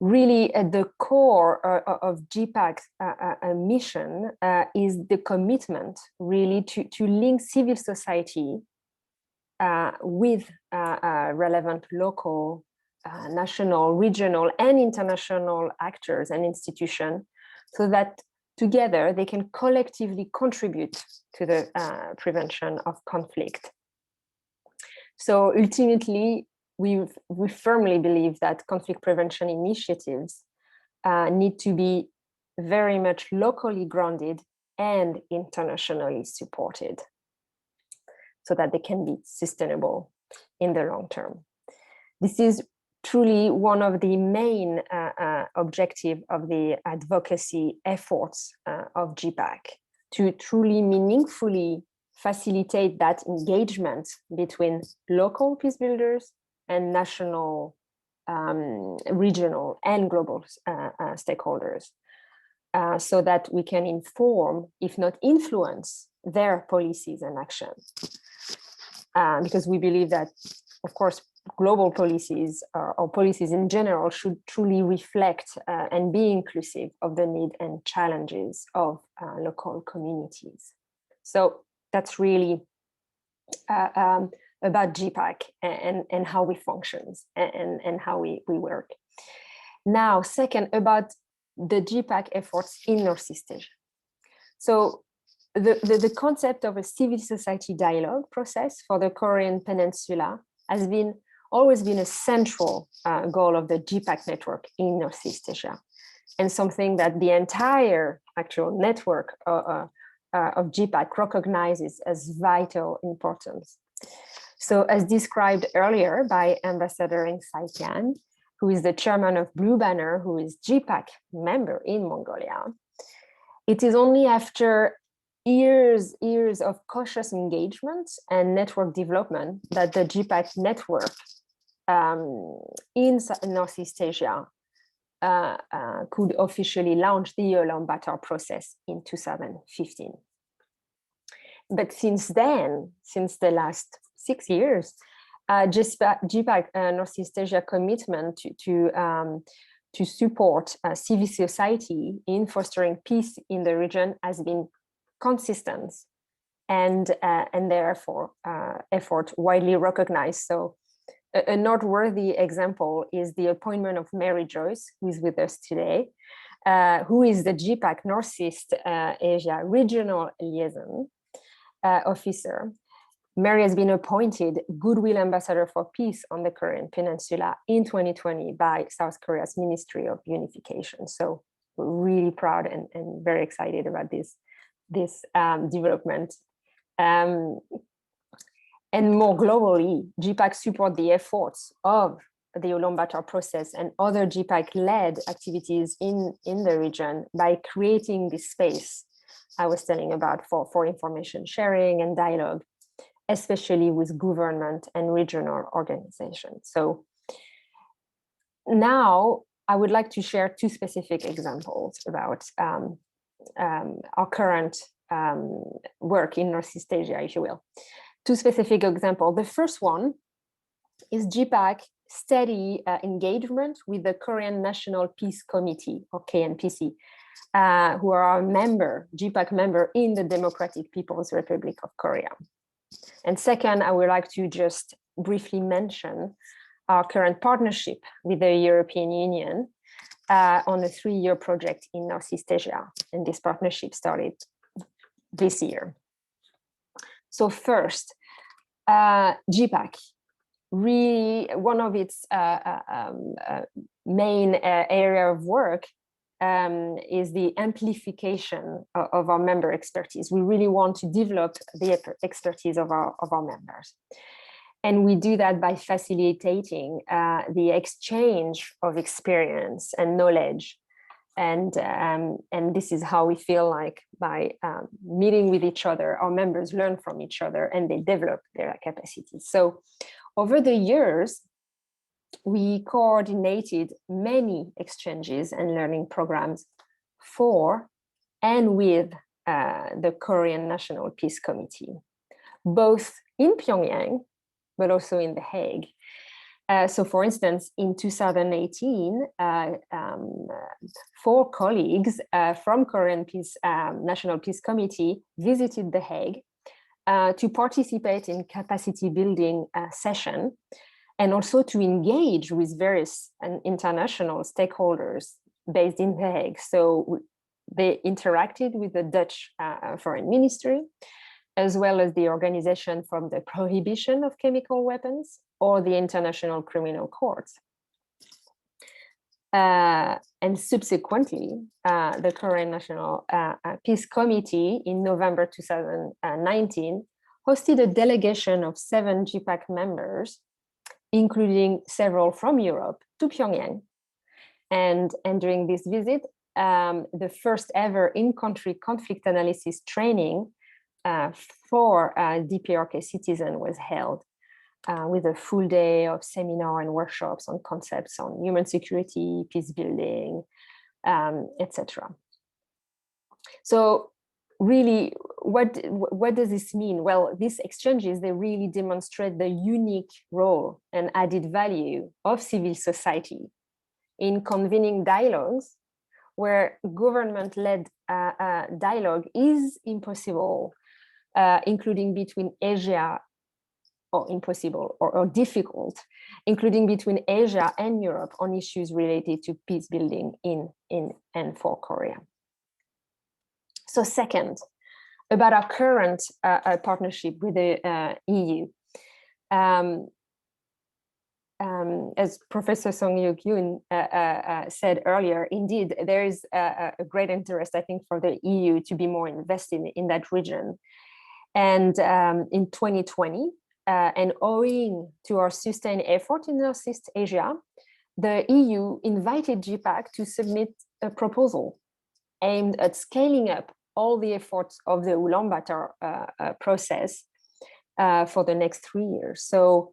Speaker 5: Really at the core of Gpac's mission is the commitment really to link civil society with relevant local, national, regional, and international actors and institutions so that together they can collectively contribute to the prevention of conflict. So ultimately, we firmly believe that conflict prevention initiatives need to be very much locally grounded and internationally supported, so that they can be sustainable in the long term. This is truly one of the main objectives of the advocacy efforts of Gpac, to truly meaningfully facilitate that engagement between local peace builders and national, regional, and global stakeholders, so that we can inform, if not influence, their policies and actions. Because we believe that, of course, global policies or policies in general should truly reflect and be inclusive of the need and challenges of local communities. So that's really about Gpac and how we function and how we work. Now, second, about the Gpac efforts in Northeast Asia. So the concept of a civil society dialogue process for the Korean Peninsula has always been a central goal of the Gpac network in Northeast Asia, and something that the entire actual network of Gpac recognizes as vital importance. So as described earlier by Ambassador Eng Sai-Tian, who is the chairman of Blue Banner, who is Gpac member in Mongolia, it is only after years of cautious engagement and network development that the Gpac network in Northeast Asia could officially launch the Ulaanbaatar process in 2015. But since then, since the last 6 years, Gpac Northeast Asia commitment to support civil society in fostering peace in the region has been consistent and therefore effort widely recognized. So a noteworthy example is the appointment of Mary Joyce, who is with us today, who is the Gpac Northeast Asia Regional Liaison Officer. Mary has been appointed Goodwill Ambassador for Peace on the Korean Peninsula in 2020 by South Korea's Ministry of Unification. So we're really proud and very excited about this development. And more globally, Gpac support the efforts of the Ulaanbaatar process and other Gpac-led activities in the region by creating this space I was telling about for information sharing and dialogue, especially with government and regional organizations. So now I would like to share 2 specific examples about our current work in Northeast Asia, if you will. 2 specific examples. The first one is Gpac steady engagement with the Korean National Peace Committee, or KNPC, who are a member, Gpac member in the Democratic People's Republic of Korea. And second, I would like to just briefly mention our current partnership with the European Union on a 3-year project in Northeast Asia. And this partnership started this year. So first, Gpac, really one of its main area of work is the amplification of our member expertise. We really want to develop the expertise of our members. And we do that by facilitating the exchange of experience and knowledge. And this is how we feel like by meeting with each other, our members learn from each other and they develop their capacities. So over the years, we coordinated many exchanges and learning programs for and with the Korean National Peace Committee, both in Pyongyang, but also in The Hague. So for instance, in 2018, 4 colleagues from Korean National Peace Committee visited The Hague to participate in capacity building session and also to engage with various international stakeholders based in The Hague. So they interacted with the Dutch Foreign Ministry, as well as the Organization for the Prohibition of Chemical Weapons or the International Criminal Court. And subsequently, the Korean National Peace Committee in November 2019 hosted a delegation of 7 Gpac members, including several from Europe, to Pyongyang. And during this visit, the first ever in-country conflict analysis training for DPRK citizens was held with a full day of seminar and workshops on concepts on human security, peace building, etc. So really, what does this mean? Well, these exchanges, they really demonstrate the unique role and added value of civil society in convening dialogues where government-led dialogue is impossible, including between Asia, or impossible or difficult, including between Asia and Europe on issues related to peace building in and for Korea. So second, about our current partnership with the EU. As Professor Yoon said earlier, indeed, there is a great interest, I think, for the EU to be more invested in that region. And in 2020, and owing to our sustained effort in Northeast Asia, the EU invited Gpac to submit a proposal aimed at scaling up all the efforts of the Ulaanbaatar process for the next 3 years. So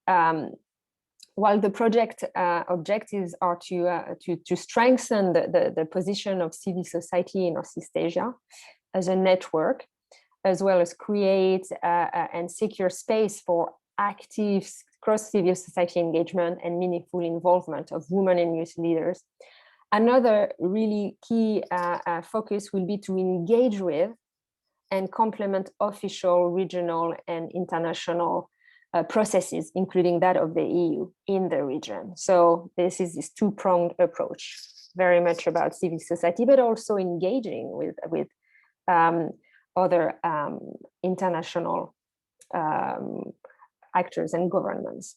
Speaker 5: while the project objectives are to strengthen the position of civil society in Northeast Asia as a network, as well as create and secure space for active cross-civil society engagement and meaningful involvement of women and youth leaders. Another really key focus will be to engage with and complement official, regional, and international processes, including that of the EU in the region. So this is this two-pronged approach, very much about civil society, but also engaging with other international actors and governments.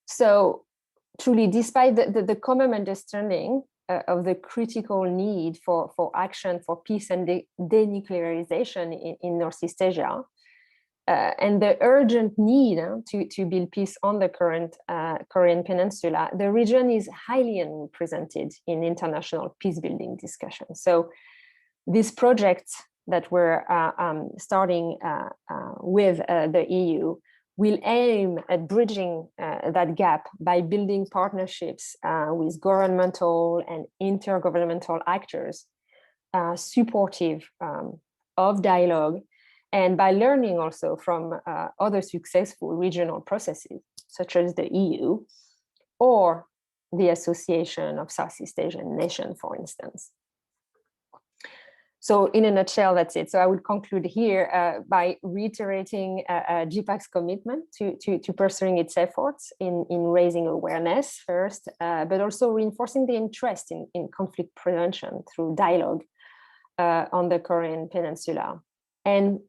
Speaker 5: So truly, despite the common understanding of the critical need for action for peace and denuclearization in Northeast Asia, and the urgent need to build peace on the current Korean Peninsula, the region is highly unrepresented in international peace building discussions. So this project that we're starting with the EU will aim at bridging that gap by building partnerships with governmental and intergovernmental actors supportive of dialogue, and by learning also from other successful regional processes, such as the EU or the Association of Southeast Asian Nations, for instance. So in a nutshell, that's it. So I would conclude here by reiterating Gpac's commitment to pursuing its efforts in raising awareness first, but also reinforcing the interest in conflict prevention through dialogue on the Korean Peninsula, and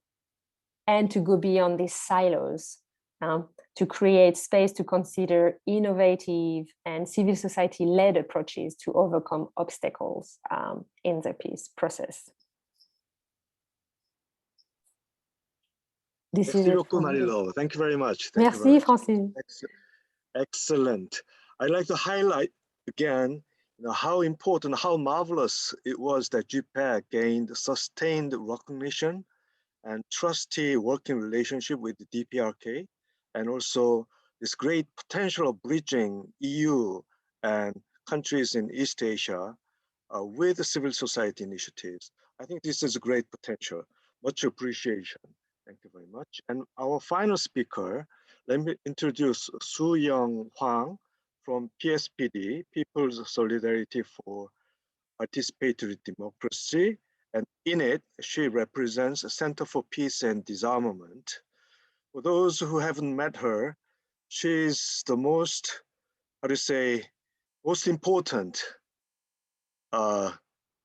Speaker 5: to go beyond these silos, to create space to consider innovative and civil society-led approaches to overcome obstacles in the peace process. This
Speaker 1: Merci
Speaker 5: is
Speaker 1: beaucoup, Marie-Laure. Thank you very much.
Speaker 5: Merci, Francis.
Speaker 1: Excellent. I'd like to highlight again how important, how marvelous it was that Gpac gained sustained recognition and trusty working relationship with the DPRK, and also this great potential of bridging EU and countries in East Asia with the civil society initiatives. I think this is a great potential. Much appreciation. Thank you very much. And our final speaker, let me introduce Young Huang from Pspd, People's Solidarity for Participatory Democracy. And in it, she represents a Center for Peace and Disarmament. For those who haven't met her, she's the most, most important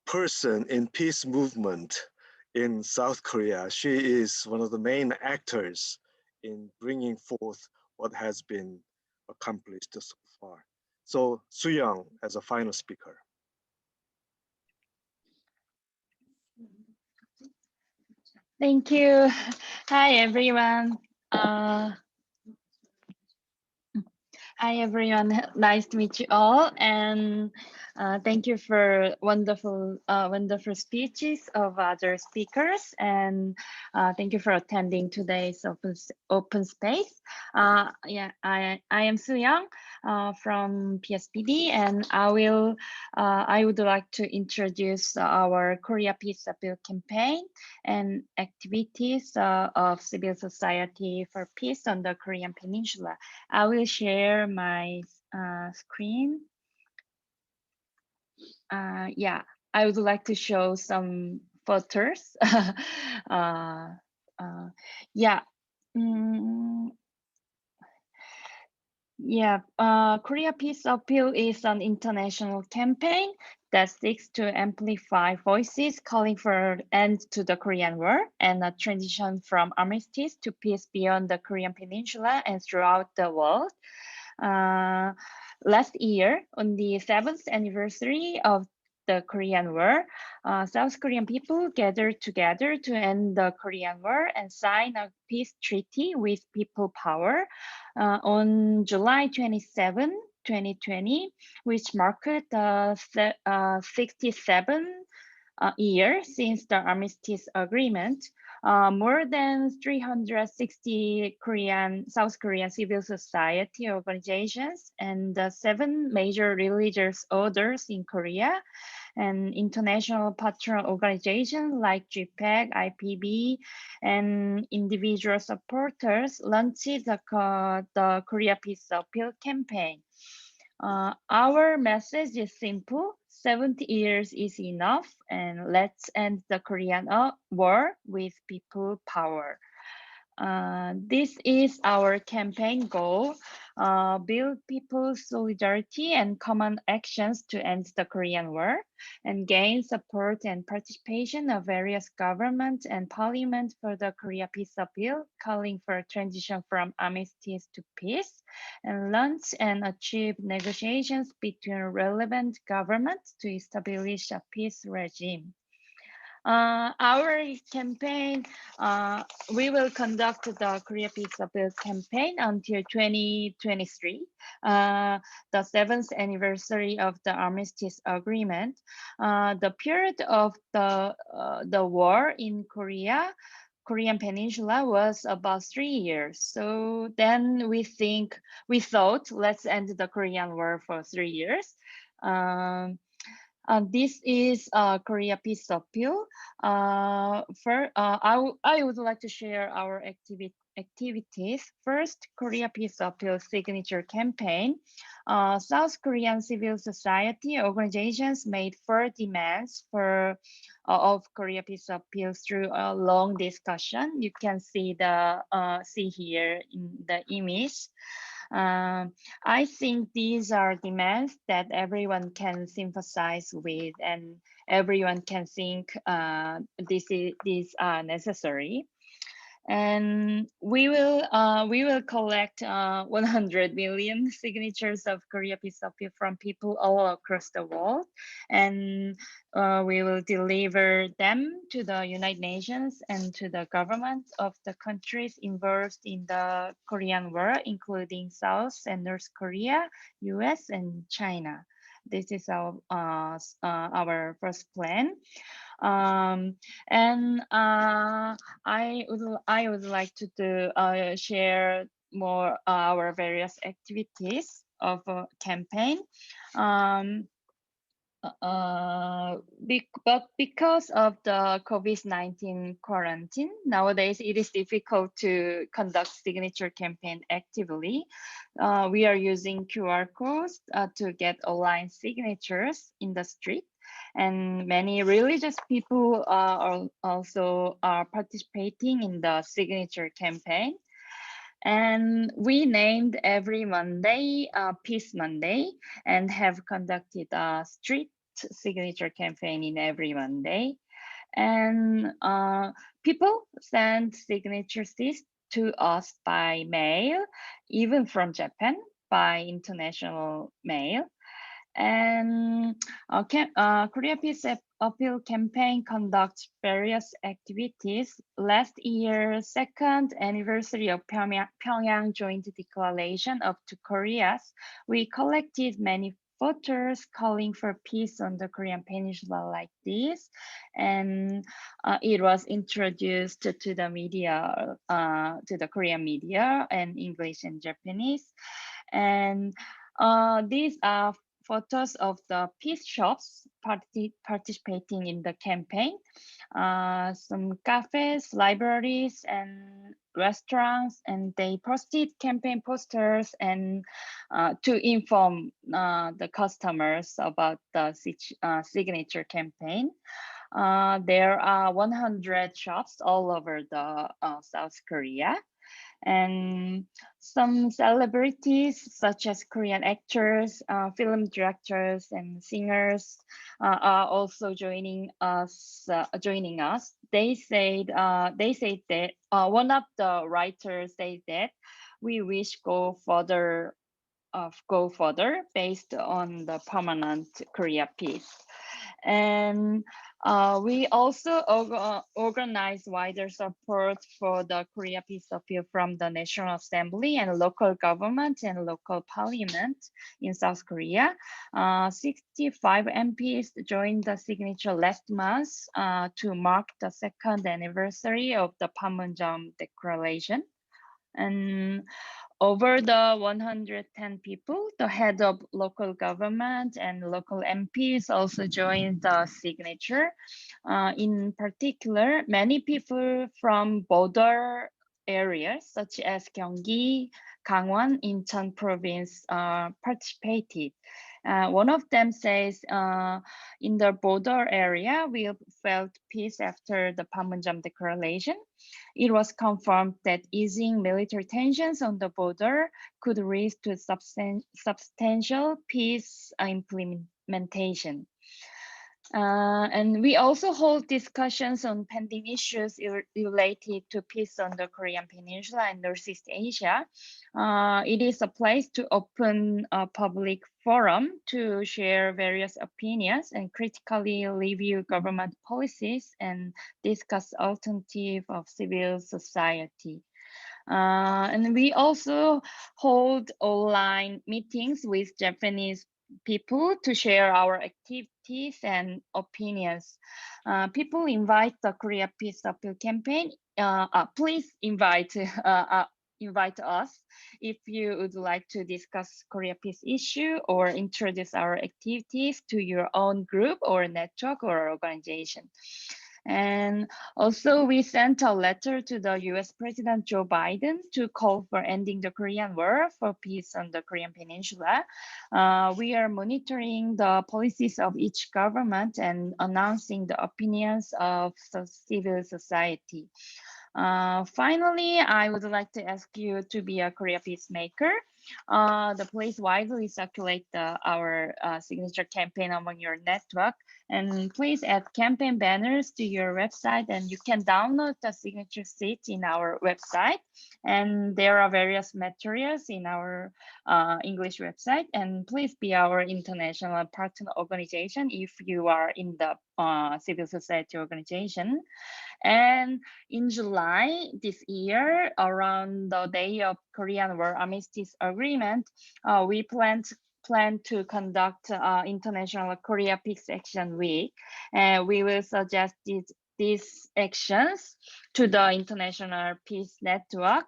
Speaker 1: person in peace movement in South Korea. She is one of the main actors in bringing forth what has been accomplished so far. So Young as a final speaker.
Speaker 6: Thank you. Hi, everyone. Hi everyone, nice to meet you all, and thank you for wonderful speeches of other speakers, and thank you for attending today's open space. Yeah, I am Young from Pspd, and I would like to introduce our Korea Peace Appeal campaign and activities of civil society for peace on the Korean Peninsula. I will share my screen. Yeah, I would like to show some photos. Yeah. Yeah, Korea Peace Appeal is an international campaign that seeks to amplify voices calling for an end to the Korean War and a transition from armistice to peace beyond the Korean Peninsula and throughout the world. Last year, on the 7th anniversary of the Korean War, South Korean people gathered together to end the Korean War and sign a peace treaty with people power on July 27, 2020, which marked the 67 year since the armistice agreement. More than 360 South Korean civil society organizations and 7 major religious orders in Korea and international patron organizations like Gpac, IPB, and individual supporters launched the Korea Peace Appeal campaign. Our message is simple: 70 years is enough, and let's end the Korean War with people power. This is our campaign goal: build people's solidarity and common actions to end the Korean War, and gain support and participation of various governments and parliament for the Korea Peace Appeal, calling for a transition from armistice to peace, and launch and achieve negotiations between relevant governments to establish a peace regime. Our campaign, we will conduct the Korea Peace Appeal campaign until 2023, the 7th anniversary of the Armistice Agreement. The period of the war in Korean Peninsula was about 3 years. So then we thought, let's end the Korean War for 3 years. This is Korea Peace Appeal. I would like to share our activities. First, Korea Peace Appeal signature campaign. South Korean civil society organizations made 4 demands of Korea Peace Appeal through a long discussion. You can see here in the image. I think these are demands that everyone can sympathize with, and everyone can think these are necessary. And we will collect 100 million signatures of Korea Peace Appeal from people all across the world, and we will deliver them to the United Nations and to the governments of the countries involved in the Korean War, including South and North Korea, US, and China. This is our first plan. I would like to share more our various activities of a campaign. But because of the COVID-19 quarantine, nowadays it is difficult to conduct signature campaign actively. We are using QR codes to get online signatures in the street, and many religious people are also participating in the signature campaign. And we named every Monday Peace Monday, and have conducted a street signature campaign in every Monday. And people send signatures to us by mail, even from Japan, by international mail. And Korea Peace Appeal Campaign conducts various activities. Last year, second anniversary of Pyongyang Joint Declaration of two Koreas, we collected many photos calling for peace on the Korean Peninsula like this, and it was introduced to the media, to the Korean media, and English and Japanese. And these are photos of the peace shops participating in the campaign. Some cafes, libraries, and restaurants, and they posted campaign posters and to inform the customers about the signature campaign. There are 100 shops all over the South Korea. And some celebrities such as Korean actors, film directors, and singers are also joining us. They said that one of the writers said that we wish go further based on the permanent Korea peace. And we also organize wider support for the Korea Peace Appeal from the National Assembly and local government and local parliament in South Korea. 65 MPs joined the signature last month to mark the second anniversary of the Panmunjom Declaration. And over the 110 people, the head of local government and local MPs also joined the signature. In particular, many people from border areas such as Gyeonggi, Gangwon, Incheon province participated. One of them says, in the border area, we felt peace after the Panmunjom Declaration. It was confirmed that easing military tensions on the border could lead to substantial peace implementation. And we also hold discussions on pending issues related to peace on the Korean Peninsula and Northeast Asia. It is a place to open a public forum to share various opinions and critically review government policies and discuss alternatives of civil society. And we also hold online meetings with Japanese people to share our activities and opinions. People invite the Korea Peace Appeal Campaign. Please invite us if you would like to discuss Korea peace issue or introduce our activities to your own group or network or organization. And also, we sent a letter to the US President Joe Biden to call for ending the Korean War for peace on the Korean Peninsula. We are monitoring the policies of each government and announcing the opinions of the civil society. Finally, I would like to ask you to be a Korea peacemaker. Please widely circulate our signature campaign among your network, and please add campaign banners to your website, and you can download the signature sheet in our website. And there are various materials in our English website, and please be our international partner organization if you are in the civil society organization. And in July this year, around the day of Korean War Armistice Agreement, we plan to conduct International Korea Peace Action Week. And we will suggest these actions to the International Peace Network.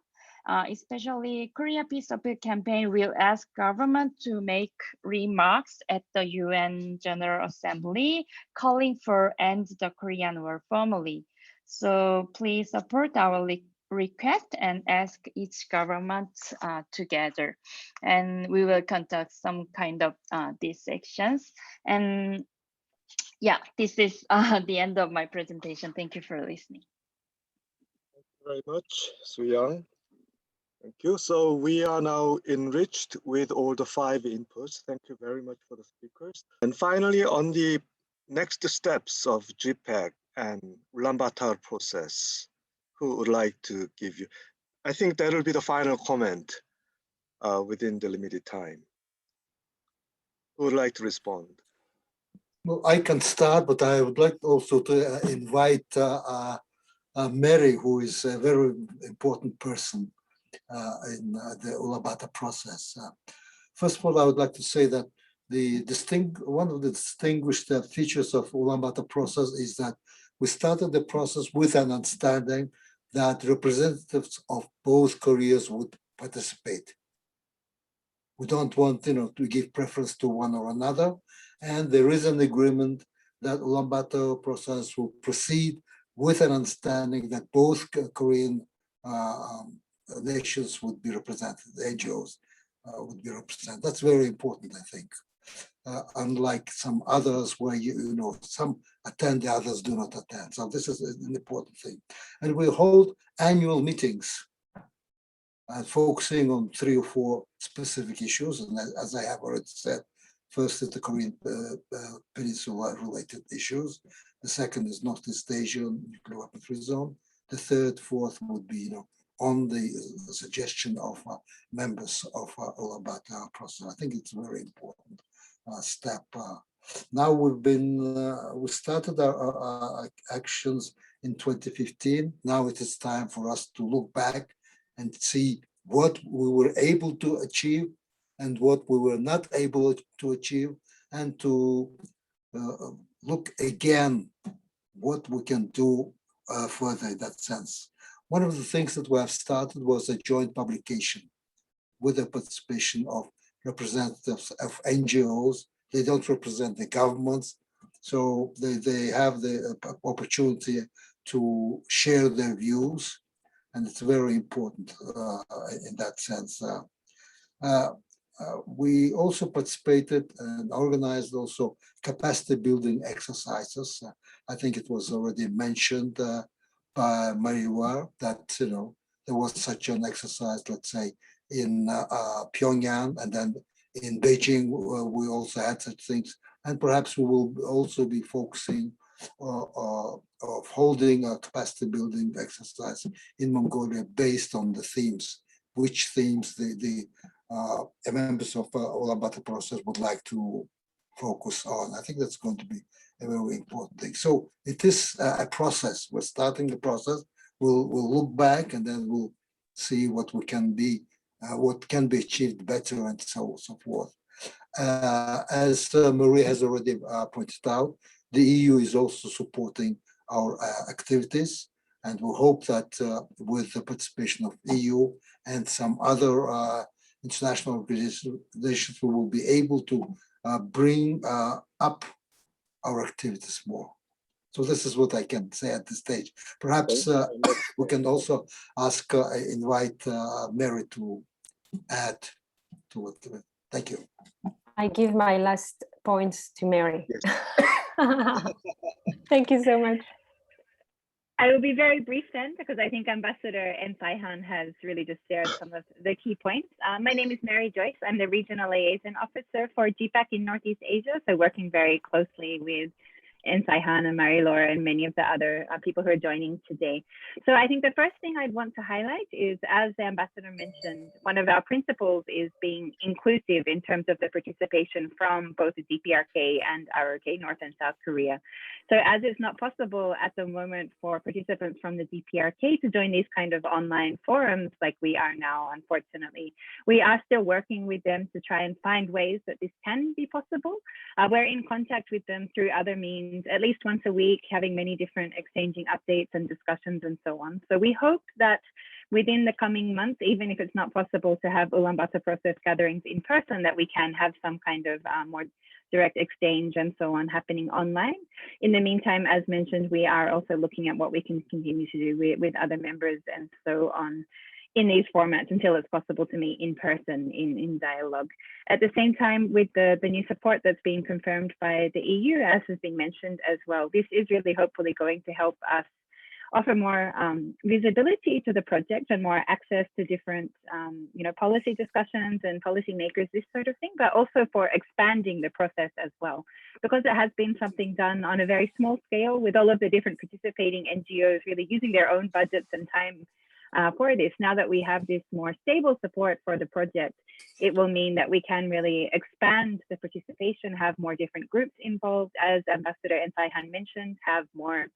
Speaker 6: Especially Korea Peace Appeal Campaign will ask government to make remarks at the UN General Assembly calling for end the Korean War formally. So please support our request and ask each government together. And we will conduct some kind of these sections. And yeah, this is the end of my presentation. Thank you for listening.
Speaker 1: Thank you very much, Youkyoung. Thank you. So we are now enriched with all the 5 inputs. Thank you very much for the speakers. And finally, on the next steps of Gpac and Ulaanbaatar process, who would like to give you? I think that will be the final comment within the limited time. Who would like to respond?
Speaker 2: Well, I can start, but I would like also to invite Mary, who is a very important person in the Ulaanbaatar process. First of all, I would like to say that one of the distinguished features of Ulaanbaatar process is that we started the process with an understanding that representatives of both Koreas would participate. We don't want, to give preference to one or another, and there is an agreement that Ulaanbaatar process will proceed with an understanding that both Korean nations would be represented, the NGOs would be represented. That's very important, I think. Unlike some others where some attend, the others do not attend. So this is an important thing. And we hold annual meetings focusing on 3 or 4 specific issues. And as I have already said, first is the Korean Peninsula related issues. The second is Northeast Asia nuclear weapon-free zone. The third, fourth would be, on the suggestion of members of Ulaanbaatar process. I think it's a very important step. Now we started our actions in 2015. Now it is time for us to look back and see what we were able to achieve and what we were not able to achieve, and to look again what we can do further in that sense. One of the things that we have started was a joint publication with the participation of representatives of NGOs. They don't represent the governments, so they have the opportunity to share their views, and it's very important in that sense. We also participated and organized also capacity building exercises. I think it was already mentioned by Mariwa that there was such an exercise, let's say, in Pyongyang, and then in Beijing we also had such things, and perhaps we will also be focusing of holding a capacity building exercise in Mongolia based on the themes, which themes the members of Ulaanbaatar process would like to focus on. I think that's going to be a very important thing. So it is a process. We're starting the process. We'll look back, and then we'll see what can be achieved better, and so forth. As Maria has already pointed out, the EU is also supporting our activities, and we hope that with the participation of EU and some other international organizations, we will be able to bring up our activities more. So this is what I can say at this stage. Perhaps we can also invite Mary to add to it. Thank you.
Speaker 5: I give my last points to Mary.
Speaker 1: Yes.
Speaker 5: Thank you so much.
Speaker 7: I will be very brief then, because I think Ambassador Saihan has really just shared some of the key points. My name is Mary Joyce. I'm the Regional Liaison Officer for Gpac in Northeast Asia, so working very closely with Saihan and Marie-Laure and many of the other people who are joining today. So I think the first thing I'd want to highlight is, as the ambassador mentioned, one of our principles is being inclusive in terms of the participation from both the DPRK and RRK, North and South Korea. So as it's not possible at the moment for participants from the DPRK to join these kind of online forums like we are now, unfortunately, we are still working with them to try and find ways that this can be possible. We're in contact with them through other means, at least once a week, having many different exchanging updates and discussions and so on. So we hope that within the coming months, even if it's not possible to have Ulaanbaatar process gatherings in person, that we can have some kind of more direct exchange and so on happening online. In the meantime, as mentioned, we are also looking at what we can continue to do with other members and so on in these formats until it's possible to meet in person in dialogue. At the same time, with the new support that's being confirmed by the EU, as has been mentioned as well, this is really hopefully going to help us offer more visibility to the project and more access to different policy discussions and policy makers, this sort of thing, but also for expanding the process as well. Because it has been something done on a very small scale with all of the different participating NGOs really using their own budgets and time for this. Now that we have this more stable support for the project, it will mean that we can really expand the participation, have more different groups involved, as Ambassador Ensai-han mentioned, have more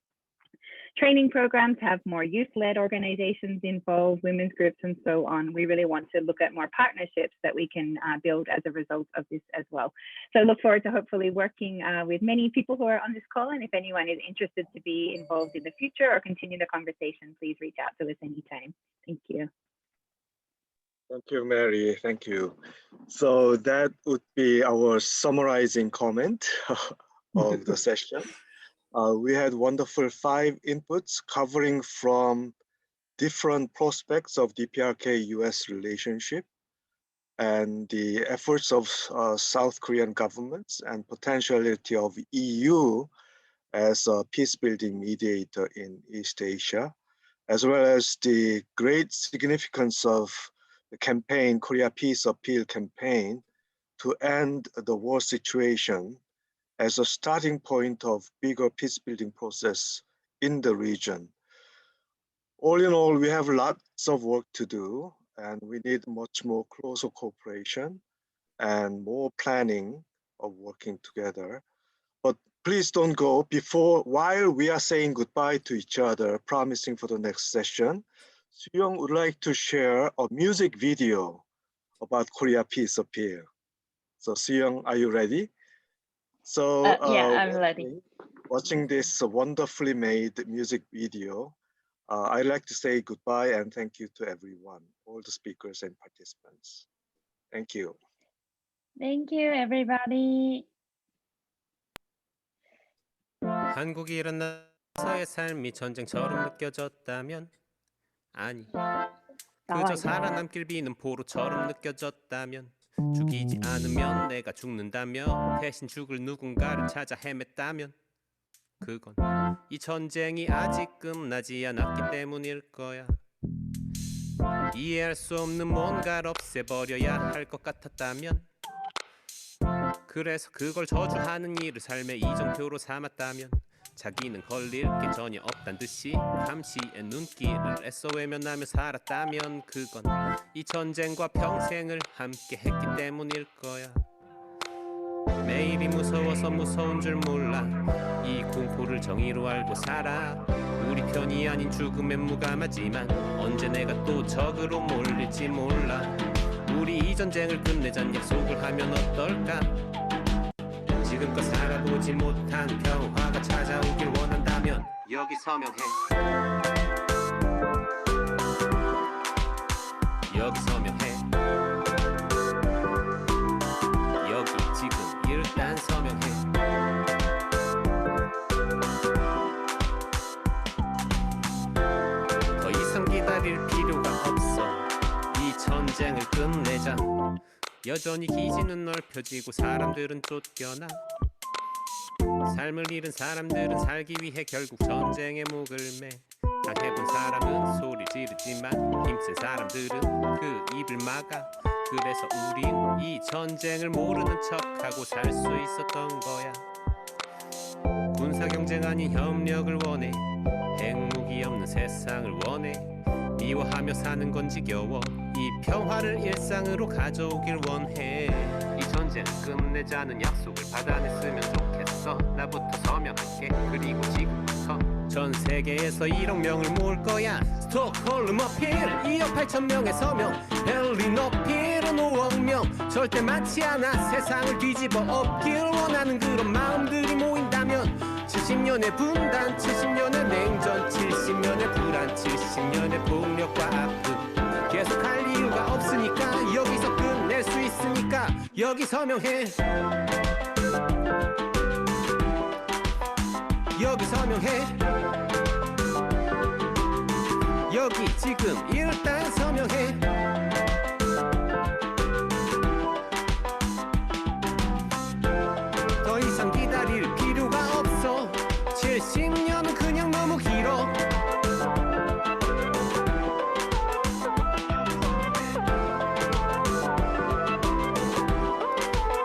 Speaker 7: training programs, have more youth-led organizations involved, women's groups, and so on. We really want to look at more partnerships that we can build as a result of this as well. So I look forward to hopefully working with many people who are on this call. And if anyone is interested to be involved in the future or continue the conversation, please reach out to us anytime. Thank you.
Speaker 1: Thank you, Mary. Thank you. So that would be our summarizing comment of the session. We had wonderful 5 inputs covering from different prospects of DPRK-US relationship and the efforts of South Korean governments and potentiality of EU as a peace-building mediator in East Asia, as well as the great significance of the campaign, Korea Peace Appeal campaign, to end the war situation as a starting point of bigger peace-building process in the region. All in all, we have lots of work to do, and we need much more closer cooperation and more planning of working together. But please don't go while we are saying goodbye to each other, promising for the next session. Yoon would like to share a music video about Korea Peace Appeal. So Yoon, are you ready? So
Speaker 6: yeah, I'm ready.
Speaker 1: Watching this wonderfully made music video, I'd like to say goodbye and thank you to everyone, all the speakers and participants. Thank you.
Speaker 6: Thank you, everybody.
Speaker 8: 한국이 일어나서의 삶이 전쟁처럼 느껴졌다면 아니 그저 살아남길 비는 포로처럼 느껴졌다면 죽이지 않으면 내가 죽는다며 대신 죽을 누군가를 찾아 헤맸다면 그건 이 전쟁이 아직 끝나지 않았기 때문일 거야. 이해할 수 없는 뭔가를 없애버려야 할 것 같았다면 그래서 그걸 저주하는 일을 삶의 이정표로 삼았다면 자기는 걸릴 게 전혀 없단 듯이 감시의 눈길을 애써 외면하며 살았다면 그건 이 전쟁과 평생을 함께 했기 때문일 거야. 매일이 무서워서 무서운 줄 몰라 이 공포를 정의로 알고 살아. 우리 편이 아닌 죽음엔 무감하지만 언제 내가 또 적으로 몰릴지 몰라. 우리 이 전쟁을 끝내잔 약속을 하면 어떨까. 지금껏 살아보지 못한 평화가 찾아오길 원한다면 여기 서명해. 여기 서명해. 여기 지금 일단 서명해. 더 이상 기다릴 필요가 없어. 이 전쟁을 끝내자. 여전히 기지는 넓혀지고 사람들은 쫓겨나. 삶을 잃은 사람들은 살기 위해 결국 전쟁에 목을 매. 당해본 사람은 소리 지르지만 힘센 사람들은 그 입을 막아. 그래서 우린 이 전쟁을 모르는 척하고 살 수 있었던 거야. 군사경쟁 아닌 협력을 원해. 핵무기 없는 세상을 원해. 미워하며 사는 건 지겨워. 이 평화를 일상으로 가져오길 원해. 이 전쟁 끝내자는 약속을 받아냈으면 좋겠어. 나부터 서명할게. 그리고 지금부터 전 세계에서 1억 명을 모을 거야. 스톡홀름 어필 2억 8천 명의 서명. 베를린 어필은 5억 명. 절대 많지 않아. 세상을 뒤집어 엎길 원하는 그런 마음들이 모인다면 70년의 분단, 70년의 냉전, 70년의 불안, 70년의 폭력과 아픔. 계속할 이유가 없으니까 여기서 끝낼 수 있으니까 여기 서명해. 여기 서명해. 여기 지금 일단 서명해. 더 이상 기다릴 필요가 없어. 70년은 그냥 너무 길어.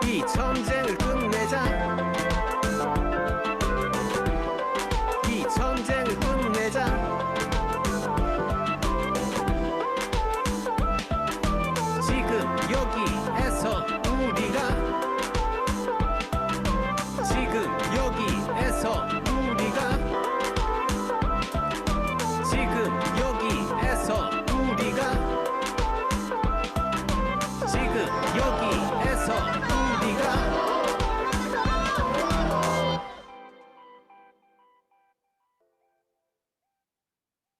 Speaker 8: 이 전쟁을 끝내자. 이 전쟁을 끝내자. 여기